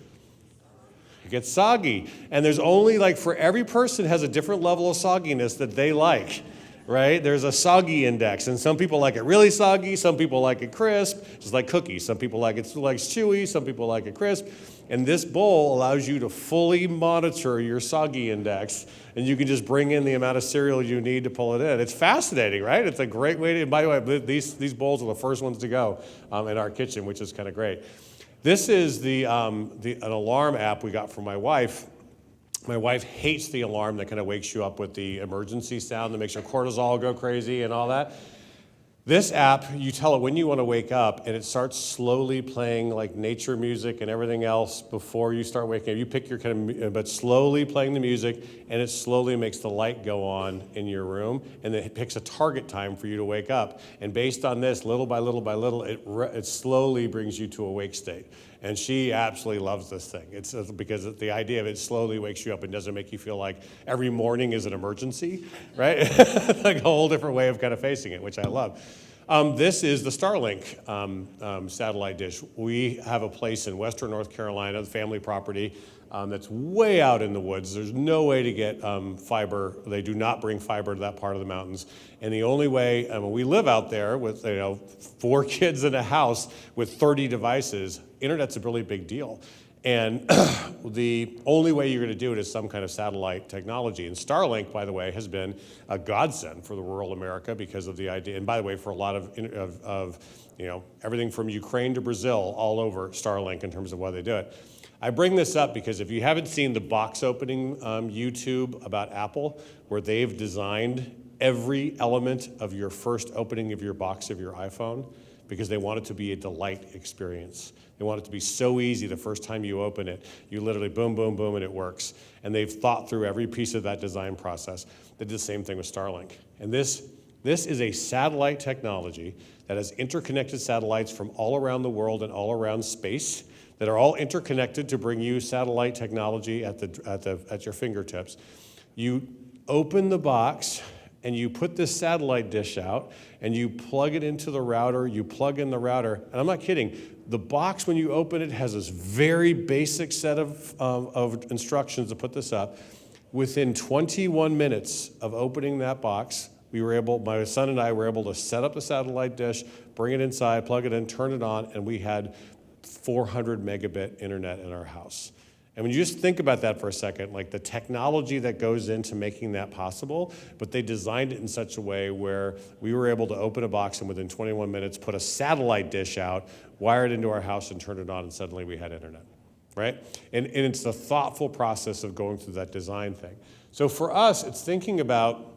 it gets soggy, and there's only, like, for every person has a different level of sogginess that they like, right? There's a soggy index, and some people like it really soggy, some people like it crisp, just like cookies. Some people like it chewy, some people like it crisp. And this bowl allows you to fully monitor your soggy index, and you can just bring in the amount of cereal you need to pull it in. It's fascinating, right? It's a great way to, and by the way, these bowls are the first ones to go in our kitchen, which is kind of great. This is an alarm app we got from my wife. My wife hates the alarm that kind of wakes you up with the emergency sound that makes your cortisol go crazy and all that. This app, you tell it when you want to wake up, and it starts slowly playing like nature music and everything else before you start waking up. You pick your but slowly playing the music, and it slowly makes the light go on in your room, and then it picks a target time for you to wake up. And based on this, little by little by little, it slowly brings you to a wake state. And she absolutely loves this thing. It's because the idea of it slowly wakes you up and doesn't make you feel like every morning is an emergency, right? Like a whole different way of kind of facing it, which I love. This is the Starlink satellite dish. We have a place in western North Carolina, the family property, that's way out in the woods. There's no way to get fiber. They do not bring fiber to that part of the mountains. And the only way, we live out there with 4 kids in a house with 30 devices. Internet's a really big deal. And the only way you're going to do it is some kind of satellite technology. And Starlink, by the way, has been a godsend for the rural America because of the idea. And by the way, for a lot of everything from Ukraine to Brazil, all over Starlink in terms of why they do it. I bring this up because if you haven't seen the box opening YouTube about Apple, where they've designed every element of your first opening of your box of your iPhone, because they want it to be a delight experience. They want it to be so easy the first time you open it. You literally boom, boom, boom, and it works. And they've thought through every piece of that design process. They did the same thing with Starlink. And this is a satellite technology that has interconnected satellites from all around the world and all around space that are all interconnected to bring you satellite technology at your fingertips. You open the box, and you put this satellite dish out, and you plug it into the router, you plug in the router, and I'm not kidding, the box, when you open it, has this very basic set of instructions to put this up. Within 21 minutes of opening that box, my son and I were able to set up the satellite dish, bring it inside, plug it in, turn it on, and we had 400 megabit internet in our house. And when you just think about that for a second, like the technology that goes into making that possible, but they designed it in such a way where we were able to open a box and within 21 minutes put a satellite dish out, wire it into our house and turn it on, and suddenly we had internet, right? And it's the thoughtful process of going through that design thing. So for us, it's thinking about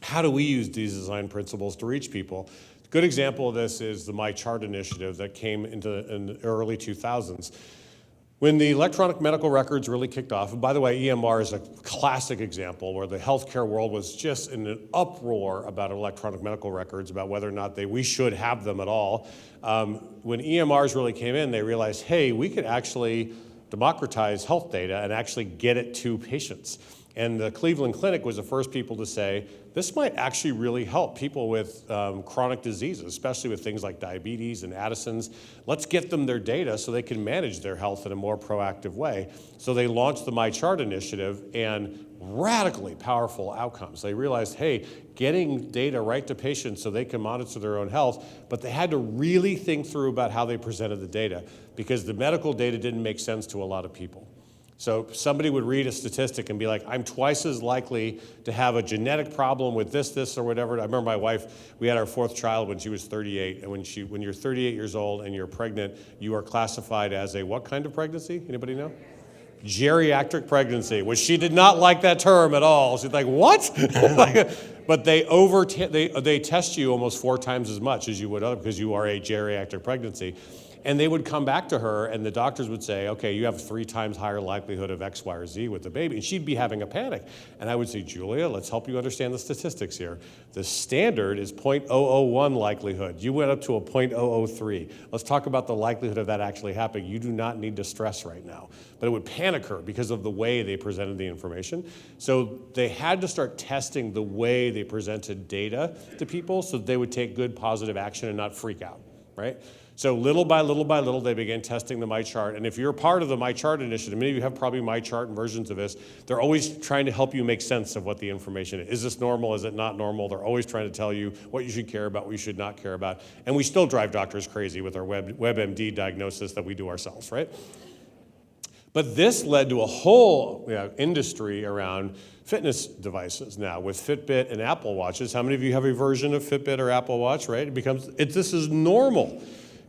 how do we use these design principles to reach people. A good example of this is the My Chart initiative that came in the early 2000s. When the electronic medical records really kicked off, and by the way, EMR is a classic example where the healthcare world was just in an uproar about electronic medical records, about whether or not we should have them at all. When EMRs really came in, they realized, hey, we could actually democratize health data and actually get it to patients. And the Cleveland Clinic was the first people to say, this might actually really help people with chronic diseases, especially with things like diabetes and Addison's. Let's get them their data so they can manage their health in a more proactive way. So they launched the MyChart initiative, and radically powerful outcomes. They realized, hey, getting data right to patients so they can monitor their own health, but they had to really think through about how they presented the data, because the medical data didn't make sense to a lot of people. So somebody would read a statistic and be like, I'm twice as likely to have a genetic problem with this, or whatever. I remember my wife, we had our 4th child when she was 38, and when you're 38 years old and you're pregnant, you are classified as a what kind of pregnancy? Anybody know? Geriatric pregnancy, which she did not like that term at all. She's like, what? But they test you almost 4 times as much as you would other, because you are a geriatric pregnancy. And they would come back to her, and the doctors would say, okay, you have 3 times higher likelihood of X, Y, or Z with the baby. And she'd be having a panic. And I would say, Julia, let's help you understand the statistics here. The standard is 0.001 likelihood. You went up to a 0.003. Let's talk about the likelihood of that actually happening. You do not need to stress right now. But it would panic her because of the way they presented the information. So they had to start testing the way they presented data to people so that they would take good, positive action and not freak out, right? So little by little, they began testing the MyChart. And if you're a part of the MyChart initiative, many of you have probably MyChart and versions of this, they're always trying to help you make sense of what the information is. Is this normal? Is it not normal? They're always trying to tell you what you should care about, what you should not care about. And we still drive doctors crazy with our WebMD diagnosis that we do ourselves, right? But this led to a whole industry around fitness devices now with Fitbit and Apple Watches. How many of you have a version of Fitbit or Apple Watch, right? This is normal.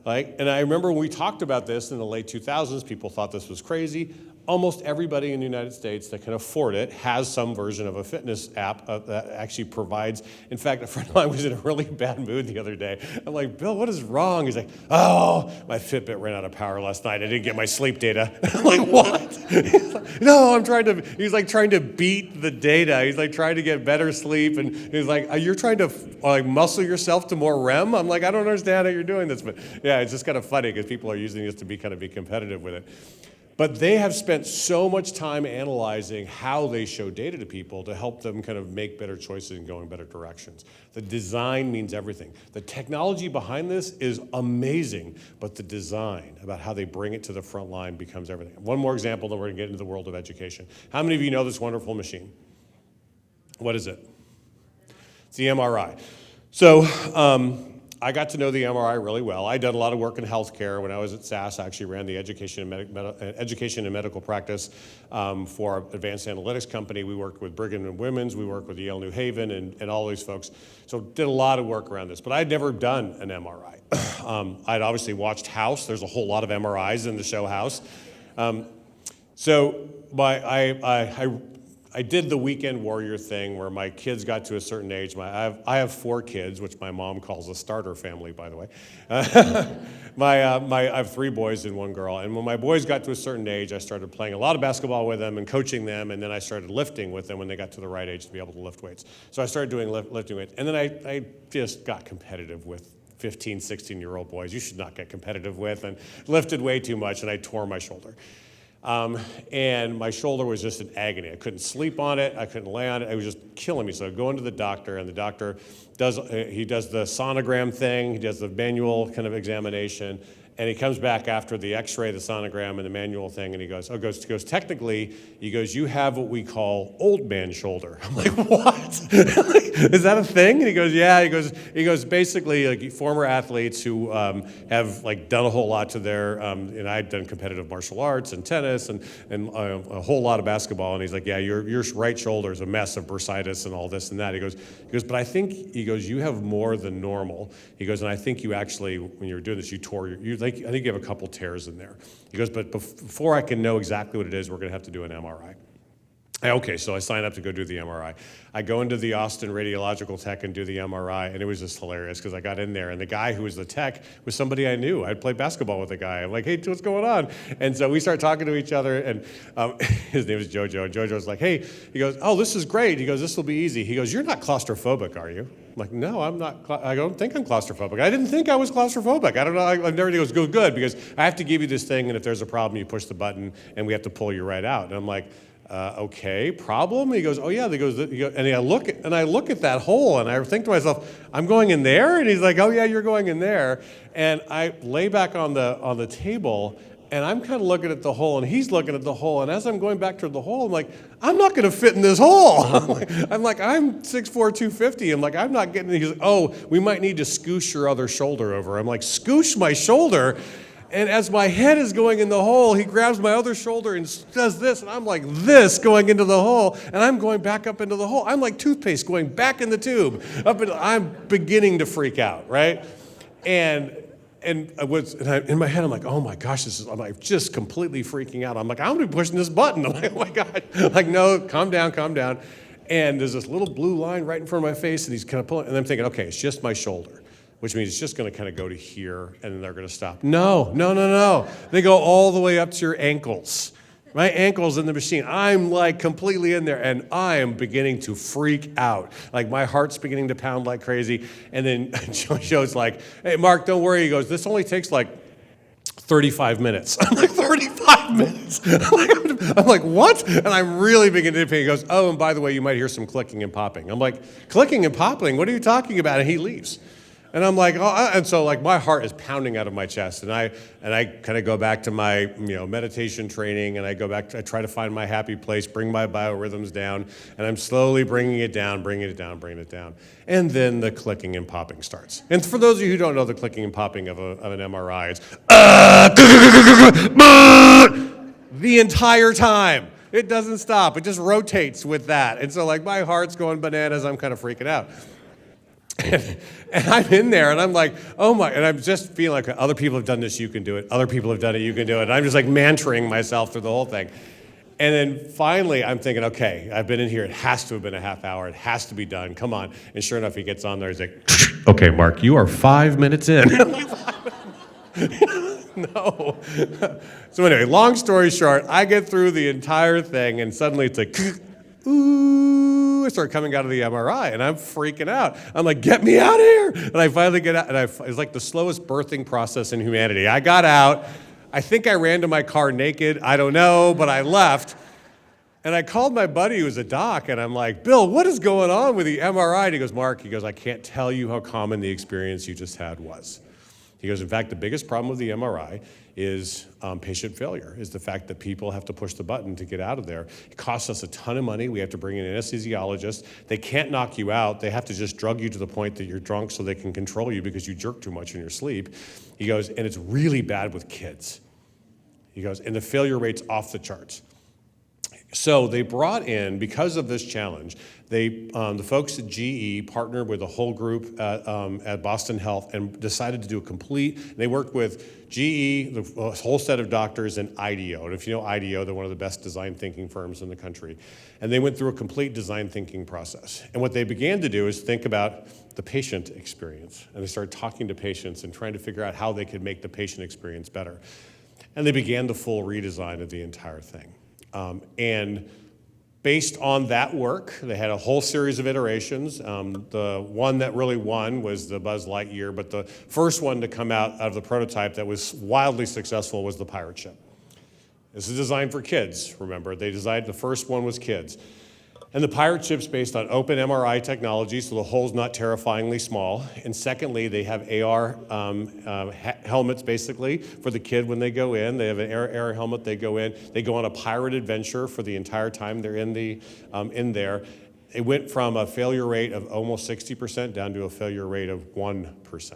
And I remember when we talked about this in the late 2000s, people thought this was crazy. Almost everybody in the United States that can afford it has some version of a fitness app that actually provides. In fact, a friend of mine was in a really bad mood the other day. I'm like, Bill, what is wrong? He's like, oh, my Fitbit ran out of power last night. I didn't get my sleep data. I'm like, what? He's like, no, he's like trying to beat the data. He's like trying to get better sleep. And he's like, you're trying to muscle yourself to more REM? I'm like, I don't understand how you're doing this. But yeah, it's just kind of funny because people are using this to be competitive with it. But they have spent so much time analyzing how they show data to people to help them kind of make better choices and go in better directions. The design means everything. The technology behind this is amazing, but the design about how they bring it to the front line becomes everything. One more example, then we're going to get into the world of education. How many of you know this wonderful machine? What is it? It's the MRI. So, I got to know the MRI really well. I'd done a lot of work in healthcare. When I was at SAS, I actually ran the education and medical practice for our advanced analytics company. We worked with Brigham and Women's. We worked with Yale New Haven and all these folks. So did a lot of work around this. But I'd never done an MRI. I'd obviously watched House. There's a whole lot of MRIs in the show House. I did the weekend warrior thing where my kids got to a certain age. I have 4 kids, which my mom calls a starter family, by the way. I have 3 boys and 1 girl. And when my boys got to a certain age, I started playing a lot of basketball with them and coaching them. And then I started lifting with them when they got to the right age to be able to lift weights. So I started doing lifting weights. And then I just got competitive with 15, 16-year-old boys you should not get competitive with, and lifted way too much, and I tore my shoulder. And my shoulder was just in agony. I couldn't sleep on it. I couldn't lay on it. It was just killing me. So I go into the doctor, and the doctor does the sonogram thing. He does the manual kind of examination, and he comes back after the X-ray, the sonogram, and the manual thing, and he goes, technically, you have what we call old man shoulder. I'm like, what? Is that a thing? And he goes, yeah. He goes, basically, like former athletes who have like done a whole lot to their, and I'd done competitive martial arts and tennis and a whole lot of basketball, and he's like, yeah, your right shoulder is a mess of bursitis and all this and that. He goes, but I think, you have more than normal. He goes, and I think you actually, when you were doing this, I think you have a couple tears in there. He goes, but before I can know exactly what it is, we're going to have to do an MRI. Okay, so I signed up to go do the MRI. I go into the Austin Radiological Tech and do the MRI, and it was just hilarious because I got in there, and the guy who was the tech was somebody I knew. I'd played basketball with the guy. I'm like, hey, what's going on? And so we start talking to each other, and his name is Jojo, and Jojo's like, hey, he goes, oh, this is great. He goes, this will be easy. He goes, you're not claustrophobic, are you? I'm like, no, I'm not. I don't think I'm claustrophobic. I didn't think I was claustrophobic. I don't know. I've never. He goes, good, because I have to give you this thing, and if there's a problem, you push the button, and we have to pull you right out. And I'm like, Okay, problem? He goes, oh yeah. And I look at that hole, and I think to myself, I'm going in there? And he's like, oh yeah, you're going in there. And I lay back on the table, and I'm kind of looking at the hole, and he's looking at the hole. And as I'm going back to the hole, I'm like, I'm not going to fit in this hole. I'm 6'4", 250. I'm like, I'm not getting it. He's like, oh, we might need to scoosh your other shoulder over. I'm like, scoosh my shoulder? And as my head is going in the hole, he grabs my other shoulder and does this, and I'm like this going into the hole, and I'm going back up into the hole. I'm like toothpaste going back in the tube. I'm beginning to freak out, right? And in my head, I'm like, oh my gosh, I'm like just completely freaking out. I'm like, I'm gonna be pushing this button. I'm like, oh my God. I'm like, no, calm down. And there's this little blue line right in front of my face, and he's kind of pulling, and I'm thinking, okay, it's just my shoulder, which means it's just going to kind of go to here, and then they're going to stop. No. They go all the way up to your ankles. My ankle's in the machine. I'm like completely in there, and I am beginning to freak out. Like my heart's beginning to pound like crazy. And then Joe's like, hey, Mark, don't worry. He goes, this only takes like 35 minutes. I'm like, 35 minutes? I'm like, what? And I'm really beginning to pay. He goes, oh, and by the way, you might hear some clicking and popping. I'm like, clicking and popping? What are you talking about? And he leaves. And I'm like, oh, and so like my heart is pounding out of my chest, and I kind of go back to my meditation training, and I try to find my happy place, bring my biorhythms down, and I'm slowly bringing it down, and then the clicking and popping starts. And for those of you who don't know the clicking and popping of an MRI, it's the entire time. It doesn't stop. It just rotates with that, and so like my heart's going bananas. I'm kind of freaking out. And I'm in there, and I'm like, oh my, and I'm just feeling like other people have done this, you can do it. Other people have done it, you can do it. And I'm just like mantraing myself through the whole thing. And then finally, I'm thinking, okay, I've been in here. It has to have been a half hour. It has to be done. Come on. And sure enough, he gets on there. He's like, okay, Mark, you are 5 minutes in. No. So anyway, long story short, I get through the entire thing, and suddenly it's like, ooh, I start coming out of the MRI, and I'm freaking out. I'm like, get me out of here. And I finally get out, and it's like the slowest birthing process in humanity. I got out. I think I ran to my car naked. I don't know, but I left. And I called my buddy who was a doc, and I'm like, Bill, what is going on with the MRI? And he goes, Mark, I can't tell you how common the experience you just had was. He goes, in fact, the biggest problem with the MRI is patient failure, is the fact that people have to push the button to get out of there. It costs us a ton of money. We have to bring in anesthesiologists. They can't knock you out. They have to just drug you to the point that you're drunk so they can control you because you jerk too much in your sleep. He goes, and it's really bad with kids. He goes, and the failure rate's off the charts. So they brought in, because of this challenge, the folks at GE partnered with a whole group at Boston Health and decided to do they worked with GE, the whole set of doctors, and IDEO. And if you know IDEO, they're one of the best design thinking firms in the country. And they went through a complete design thinking process. And what they began to do is think about the patient experience. And they started talking to patients and trying to figure out how they could make the patient experience better. And they began the full redesign of the entire thing. And based on that work, they had a whole series of iterations. The one that really won was the Buzz Lightyear, but the first one to come out of the prototype that was wildly successful was the Pirate Ship. This is designed for kids, remember. The first one was kids. And the Pirate Ship's based on open MRI technology, so the hole's not terrifyingly small. And secondly, they have AR helmets, basically, for the kid when they go in. They have an AR helmet, they go in. They go on a pirate adventure for the entire time they're in there. It went from a failure rate of almost 60% down to a failure rate of 1%.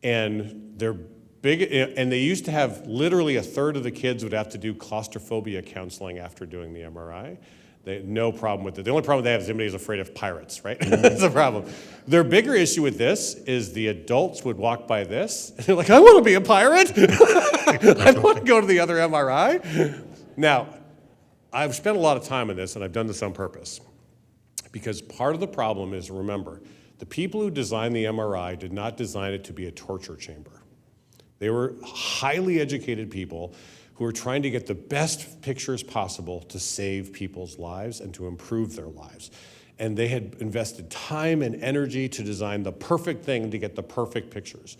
And they're big, and they used to have literally a third of the kids would have to do claustrophobia counseling after doing the MRI. They had no problem with it. The only problem they have is everybody's afraid of pirates, right? That's the problem. Their bigger issue with this is the adults would walk by this, and they're like, I want to be a pirate. I want to go to the other MRI. Now, I've spent a lot of time on this, and I've done this on purpose. Because part of the problem is, remember, the people who designed the MRI did not design it to be a torture chamber. They were highly educated people who were trying to get the best pictures possible to save people's lives and to improve their lives. And they had invested time and energy to design the perfect thing to get the perfect pictures.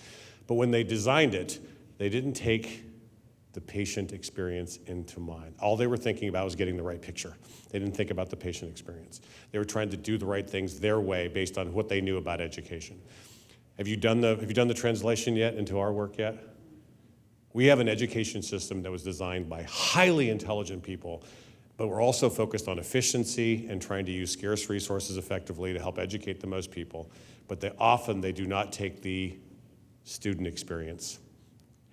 But when they designed it, they didn't take the patient experience into mind. All they were thinking about was getting the right picture. They didn't think about the patient experience. They were trying to do the right things their way based on what they knew about education. Have you done the translation yet into our work yet? We have an education system that was designed by highly intelligent people, but we're also focused on efficiency and trying to use scarce resources effectively to help educate the most people. But they do not take the student experience.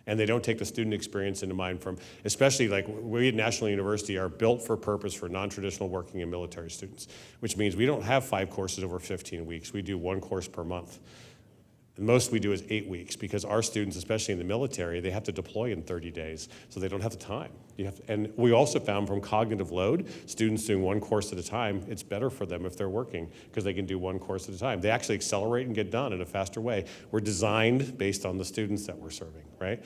And they don't take the student experience into mind from, especially like we at National University are built for purpose for non-traditional working and military students, which means we don't have 5 courses over 15 weeks. We do 1 course per month. The most we do is 8 weeks because our students, especially in the military, they have to deploy in 30 days, so they don't have the time. And we also found from cognitive load, students doing 1 course at a time, it's better for them if they're working because they can do 1 course at a time. They actually accelerate and get done in a faster way. We're designed based on the students that we're serving, right?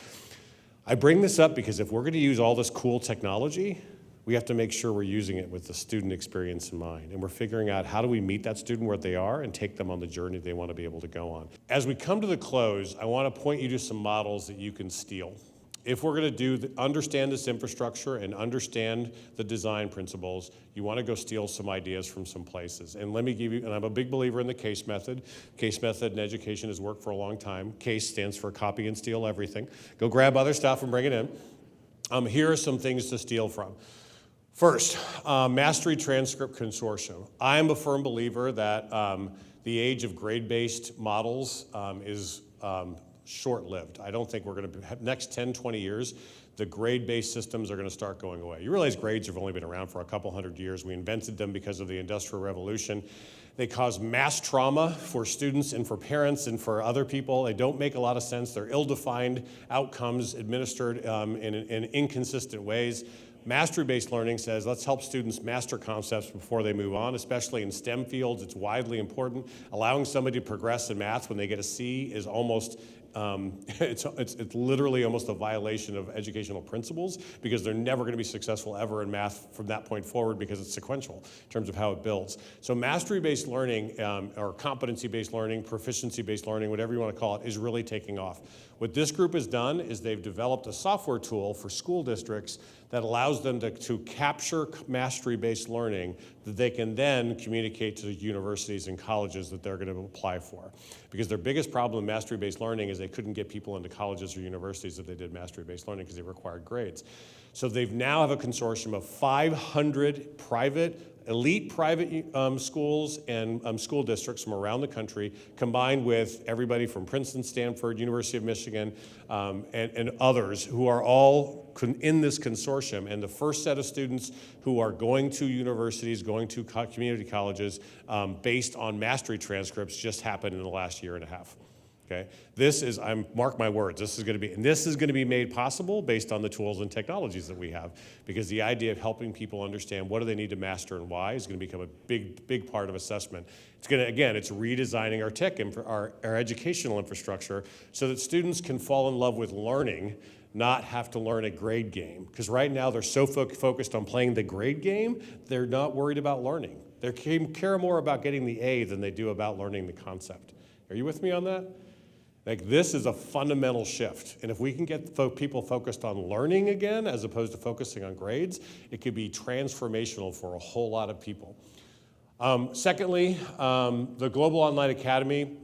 I bring this up because if we're going to use all this cool technology, we have to make sure we're using it with the student experience in mind. And we're figuring out how do we meet that student where they are and take them on the journey they want to be able to go on. As we come to the close, I want to point you to some models that you can steal. If we're going to understand this infrastructure and understand the design principles, you want to go steal some ideas from some places. And let me give you, and I'm a big believer in the CASE method. CASE method in education has worked for a long time. CASE stands for copy and steal everything. Go grab other stuff and bring it in. Here are some things to steal from. First, Mastery Transcript Consortium. I am a firm believer that the age of grade-based models is short-lived. I don't think we're going to, next 10, 20 years, the grade-based systems are going to start going away. You realize grades have only been around for a couple hundred years. We invented them because of the Industrial Revolution. They cause mass trauma for students and for parents and for other people. They don't make a lot of sense. They're ill-defined outcomes administered in inconsistent ways. Mastery-based learning says, let's help students master concepts before they move on, especially in STEM fields. It's widely important. Allowing somebody to progress in math when they get a C is almost, it's literally almost a violation of educational principles because they're never going to be successful ever in math from that point forward because it's sequential in terms of how it builds. So mastery-based learning or competency-based learning, proficiency-based learning, whatever you want to call it, is really taking off. What this group has done is they've developed a software tool for school districts that allows them to capture mastery-based learning that they can then communicate to the universities and colleges that they're going to apply for. Because their biggest problem in mastery-based learning is they couldn't get people into colleges or universities if they did mastery-based learning because they required grades. So they now have a consortium of 500 elite private schools and school districts from around the country, combined with everybody from Princeton, Stanford, University of Michigan, and others who are all in this consortium. And the first set of students who are going to universities, going to community colleges, based on mastery transcripts just happened in the last year and a half. Okay, mark my words, this is going to be made possible based on the tools and technologies that we have, because the idea of helping people understand what do they need to master and why is going to become a big part of assessment. It's going to, again, it's redesigning our tech and our educational infrastructure so that students can fall in love with learning, not have to learn a grade game. Because right now they're so focused on playing the grade game, they're not worried about learning. They care more about getting the A than they do about learning the concept. Are you with me on that? Like, this is a fundamental shift. And if we can get people focused on learning again, as opposed to focusing on grades, it could be transformational for a whole lot of people. Secondly, the Global Online Academy,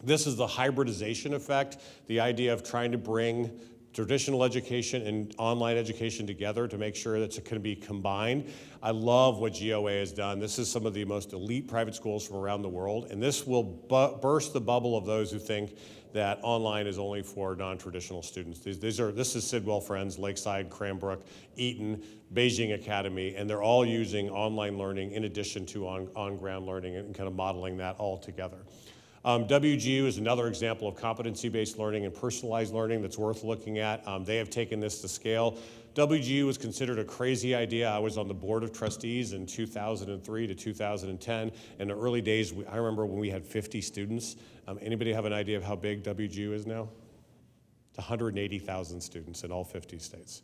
this is the hybridization effect, the idea of trying to bring traditional education and online education together to make sure that it can be combined. I love what GOA has done. This is some of the most elite private schools from around the world, and this will burst the bubble of those who think that online is only for non-traditional students. This is Sidwell Friends, Lakeside, Cranbrook, Eaton, Beijing Academy, and they're all using online learning in addition to on-ground learning and kind of modeling that all together. WGU is another example of competency-based learning and personalized learning that's worth looking at. They have taken this to scale. WGU was considered a crazy idea. I was on the board of trustees in 2003 to 2010. In the early days, I remember when we had 50 students. Anybody have an idea of how big WGU is now? It's 180,000 students in all 50 states.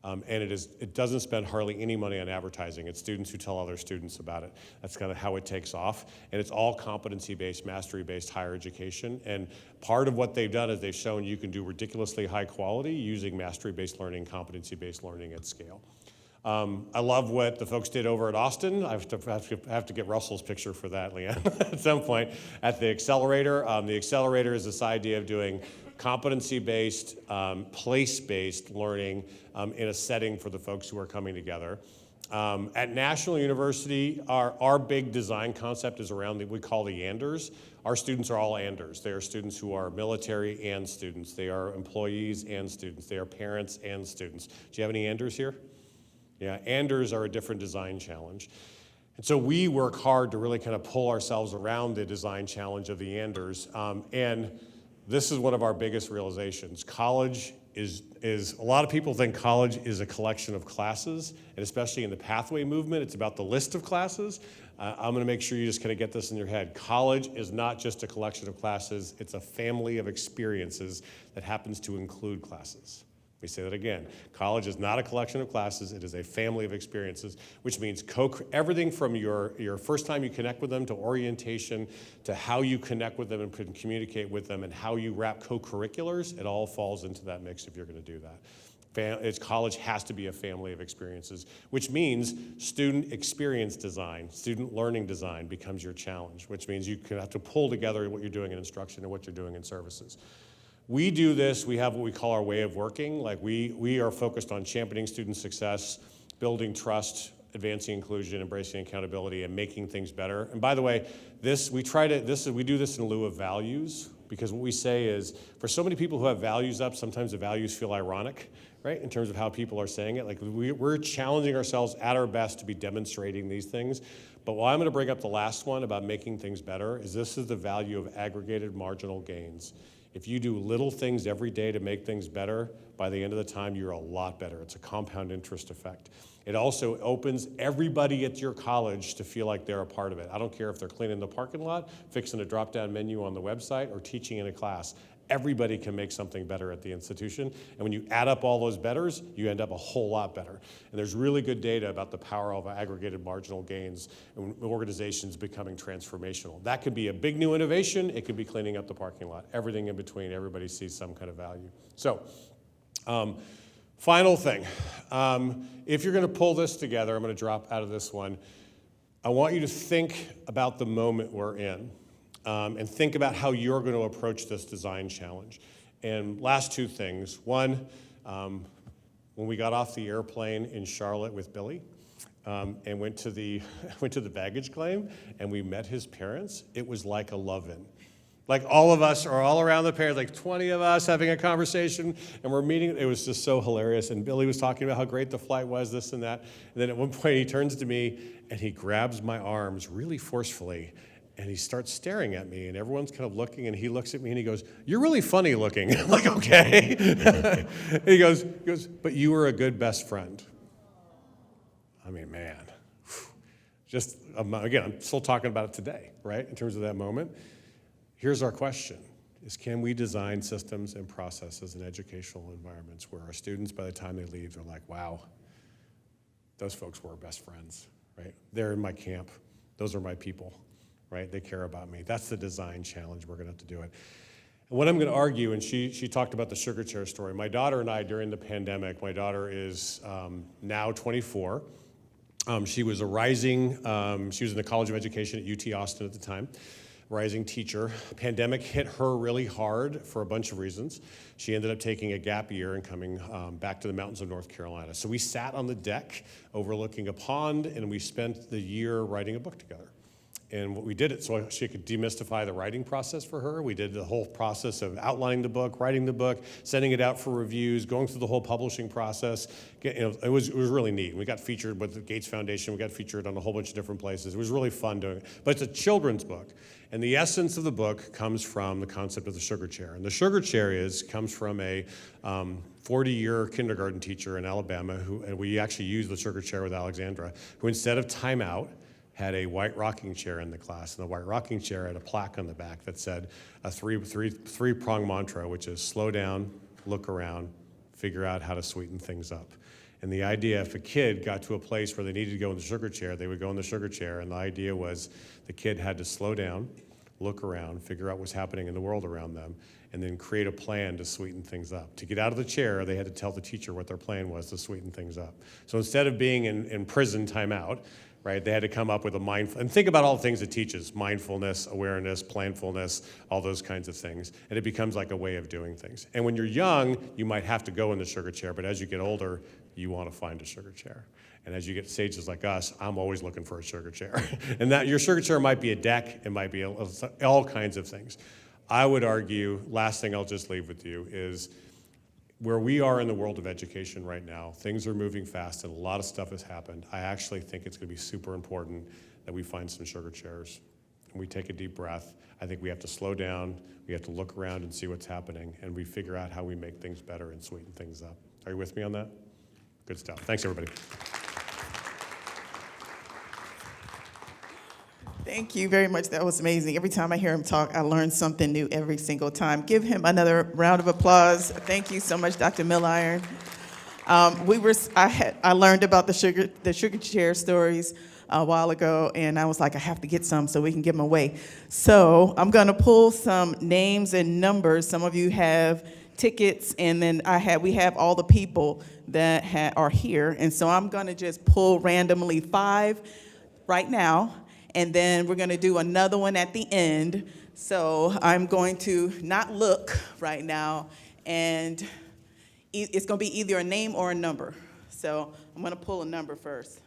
And it doesn't spend hardly any money on advertising. It's students who tell other students about it. That's kind of how it takes off. And it's all competency-based, mastery-based higher education. And part of what they've done is they've shown you can do ridiculously high quality using mastery-based learning, competency-based learning at scale. I love what the folks did over at Austin. I have to get Russell's picture for that, Leanne, at some point. At the Accelerator, is this idea of doing competency-based, place-based learning in a setting for the folks who are coming together. At National University, our big design concept is around what we call the Anders. Our students are all Anders. They are students who are military and students. They are employees and students. They are parents and students. Do you have any Anders here? Yeah, Anders are a different design challenge. And so we work hard to really kind of pull ourselves around the design challenge of the Anders. And this is one of our biggest realizations. College is a lot of people think college is a collection of classes, and especially in the pathway movement, it's about the list of classes. I'm gonna make sure you just kind of get this in your head. College is not just a collection of classes, it's a family of experiences that happens to include classes. Let me say that again. College is not a collection of classes, it is a family of experiences, which means everything from your first time you connect with them to orientation to how you connect with them and communicate with them and how you wrap co-curriculars, it all falls into that mix if you're gonna do that. College has to be a family of experiences, which means student experience design, student learning design becomes your challenge, which means you have to pull together what you're doing in instruction and what you're doing in services. We do this, we have what we call our way of working. Like we are focused on championing student success, building trust, advancing inclusion, embracing accountability, and making things better. And by the way, we do this in lieu of values, because what we say is, for so many people who have values up, sometimes the values feel ironic, right? In terms of how people are saying it. Like we're challenging ourselves at our best to be demonstrating these things. But while I'm gonna bring up the last one about making things better, this is the value of aggregated marginal gains. If you do little things every day to make things better, by the end of the time, you're a lot better. It's a compound interest effect. It also opens everybody at your college to feel like they're a part of it. I don't care if they're cleaning the parking lot, fixing a drop-down menu on the website, or teaching in a class. Everybody can make something better at the institution. And when you add up all those betters, you end up a whole lot better. And there's really good data about the power of aggregated marginal gains and organizations becoming transformational. That could be a big new innovation. It could be cleaning up the parking lot. Everything in between, everybody sees some kind of value. So, final thing. If you're gonna pull this together, I'm gonna drop out of this one. I want you to think about the moment we're in. And think about how you're going to approach this design challenge. And last two things. One, when we got off the airplane in Charlotte with Billy and went to the baggage claim and we met his parents, it was like a love-in. Like all of us are all around the parents, like 20 of us having a conversation, and we're meeting. It was just so hilarious. And Billy was talking about how great the flight was, this and that. And then at one point he turns to me and he grabs my arms really forcefully. And he starts staring at me, and everyone's kind of looking, and he looks at me, and he goes, "You're really funny looking." I'm like, okay. he goes, "But you were a good best friend." I mean, man. Just, again, I'm still talking about it today, right, in terms of that moment. Here's our question, is can we design systems and processes in educational environments where our students, by the time they leave, they're like, wow, those folks were our best friends, right? They're in my camp. Those are my people. Right? They care about me. That's the design challenge. We're going to have to do it. And what I'm going to argue, and she talked about the sugar chair story. My daughter and I, during the pandemic, my daughter is now 24. She was a rising, she was in the College of Education at UT Austin at the time, rising teacher. The pandemic hit her really hard for a bunch of reasons. She ended up taking a gap year and coming back to the mountains of North Carolina. So we sat on the deck overlooking a pond, and we spent the year writing a book together. And what we did it so she could demystify the writing process for her. We did the whole process of outlining the book, writing the book, sending it out for reviews, going through the whole publishing process. It was really neat. We got featured with the Gates Foundation. We got featured on a whole bunch of different places. It was really fun doing it. But it's a children's book. And the essence of the book comes from the concept of the sugar chair. And the sugar chair comes from a 40-year kindergarten teacher in Alabama and we actually used the sugar chair with Alexandra, who instead of timeout, had a white rocking chair in the class, and the white rocking chair had a plaque on the back that said a three-prong mantra, which is slow down, look around, figure out how to sweeten things up. And the idea, if a kid got to a place where they needed to go in the sugar chair, they would go in the sugar chair. And the idea was the kid had to slow down, look around, figure out what's happening in the world around them, and then create a plan to sweeten things up. To get out of the chair, they had to tell the teacher what their plan was to sweeten things up. So instead of being in prison timeout, right, they had to come up with a mindful, and think about all the things it teaches: mindfulness, awareness, planfulness, all those kinds of things. And it becomes like a way of doing things. And when you're young, you might have to go in the sugar chair, but as you get older, you want to find a sugar chair. And as you get to stages like us, I'm always looking for a sugar chair. And that your sugar chair might be a deck, it might be all kinds of things. I would argue, last thing I'll just leave with you is, where we are in the world of education right now, things are moving fast and a lot of stuff has happened. I actually think it's going to be super important that we find some sugar chairs and we take a deep breath. I think we have to slow down, we have to look around and see what's happening, and we figure out how we make things better and sweeten things up. Are you with me on that? Good stuff. Thanks, everybody. Thank you very much. That was amazing. Every time I hear him talk, I learn something new every single time. Give him another round of applause. Thank you so much, Dr. Milliron. I learned about the sugar chair stories a while ago, and I was like, I have to get some so we can give them away. So I'm going to pull some names and numbers. Some of you have tickets, and then we have all the people that are here. And so I'm going to just pull randomly 5 right now, and then we're going to do another one at the end. So I'm going to not look right now, and it's going to be either a name or a number. So I'm going to pull a number first.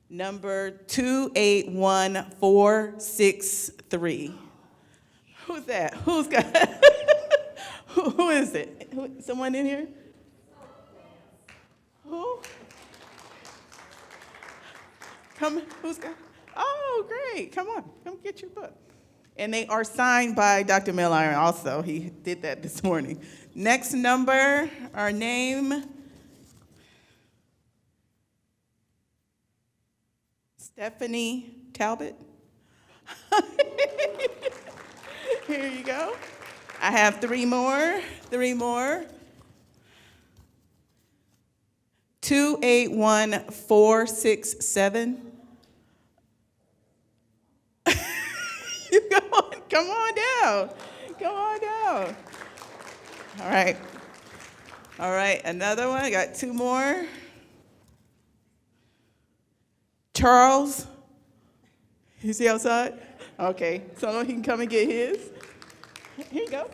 Number 281463. Who's that? Who's got? Who is it? Someone in here? Who? Come. Who's got? Oh, great. Come on. Come get your book. And they are signed by Dr. Milliron also. He did that this morning. Next number, our name. Stephanie Talbot. Here you go. I have 3 more. 281467. Come on down. All right, another one. I got 2 more. Charles. Is he outside? Okay, someone he can come and get his. Here you go.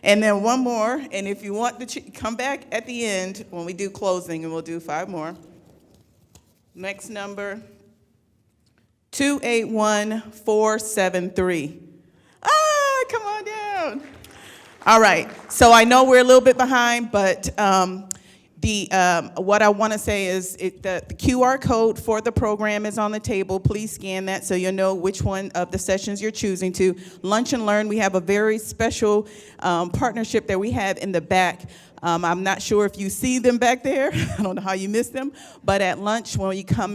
And then 1 more, and if you want to come back at the end when we do closing, and we'll do 5 more. Next number, 281473. Come on down. All right, so I know we're a little bit behind, but what I want to say is the QR code for the program is on the table. Please scan that so you'll know which one of the sessions you're choosing to. Lunch and Learn, we have a very special partnership that we have in the back. I'm not sure if you see them back there. I don't know how you missed them. But at lunch, when you come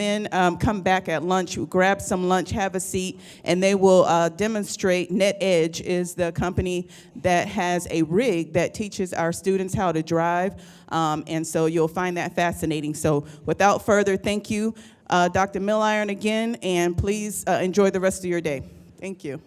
back at lunch, you grab some lunch, have a seat, and they will demonstrate. NetEdge is the company that has a rig that teaches our students how to drive. And so you'll find that fascinating. So without further, thank you, Dr. Milliron again, and please enjoy the rest of your day. Thank you.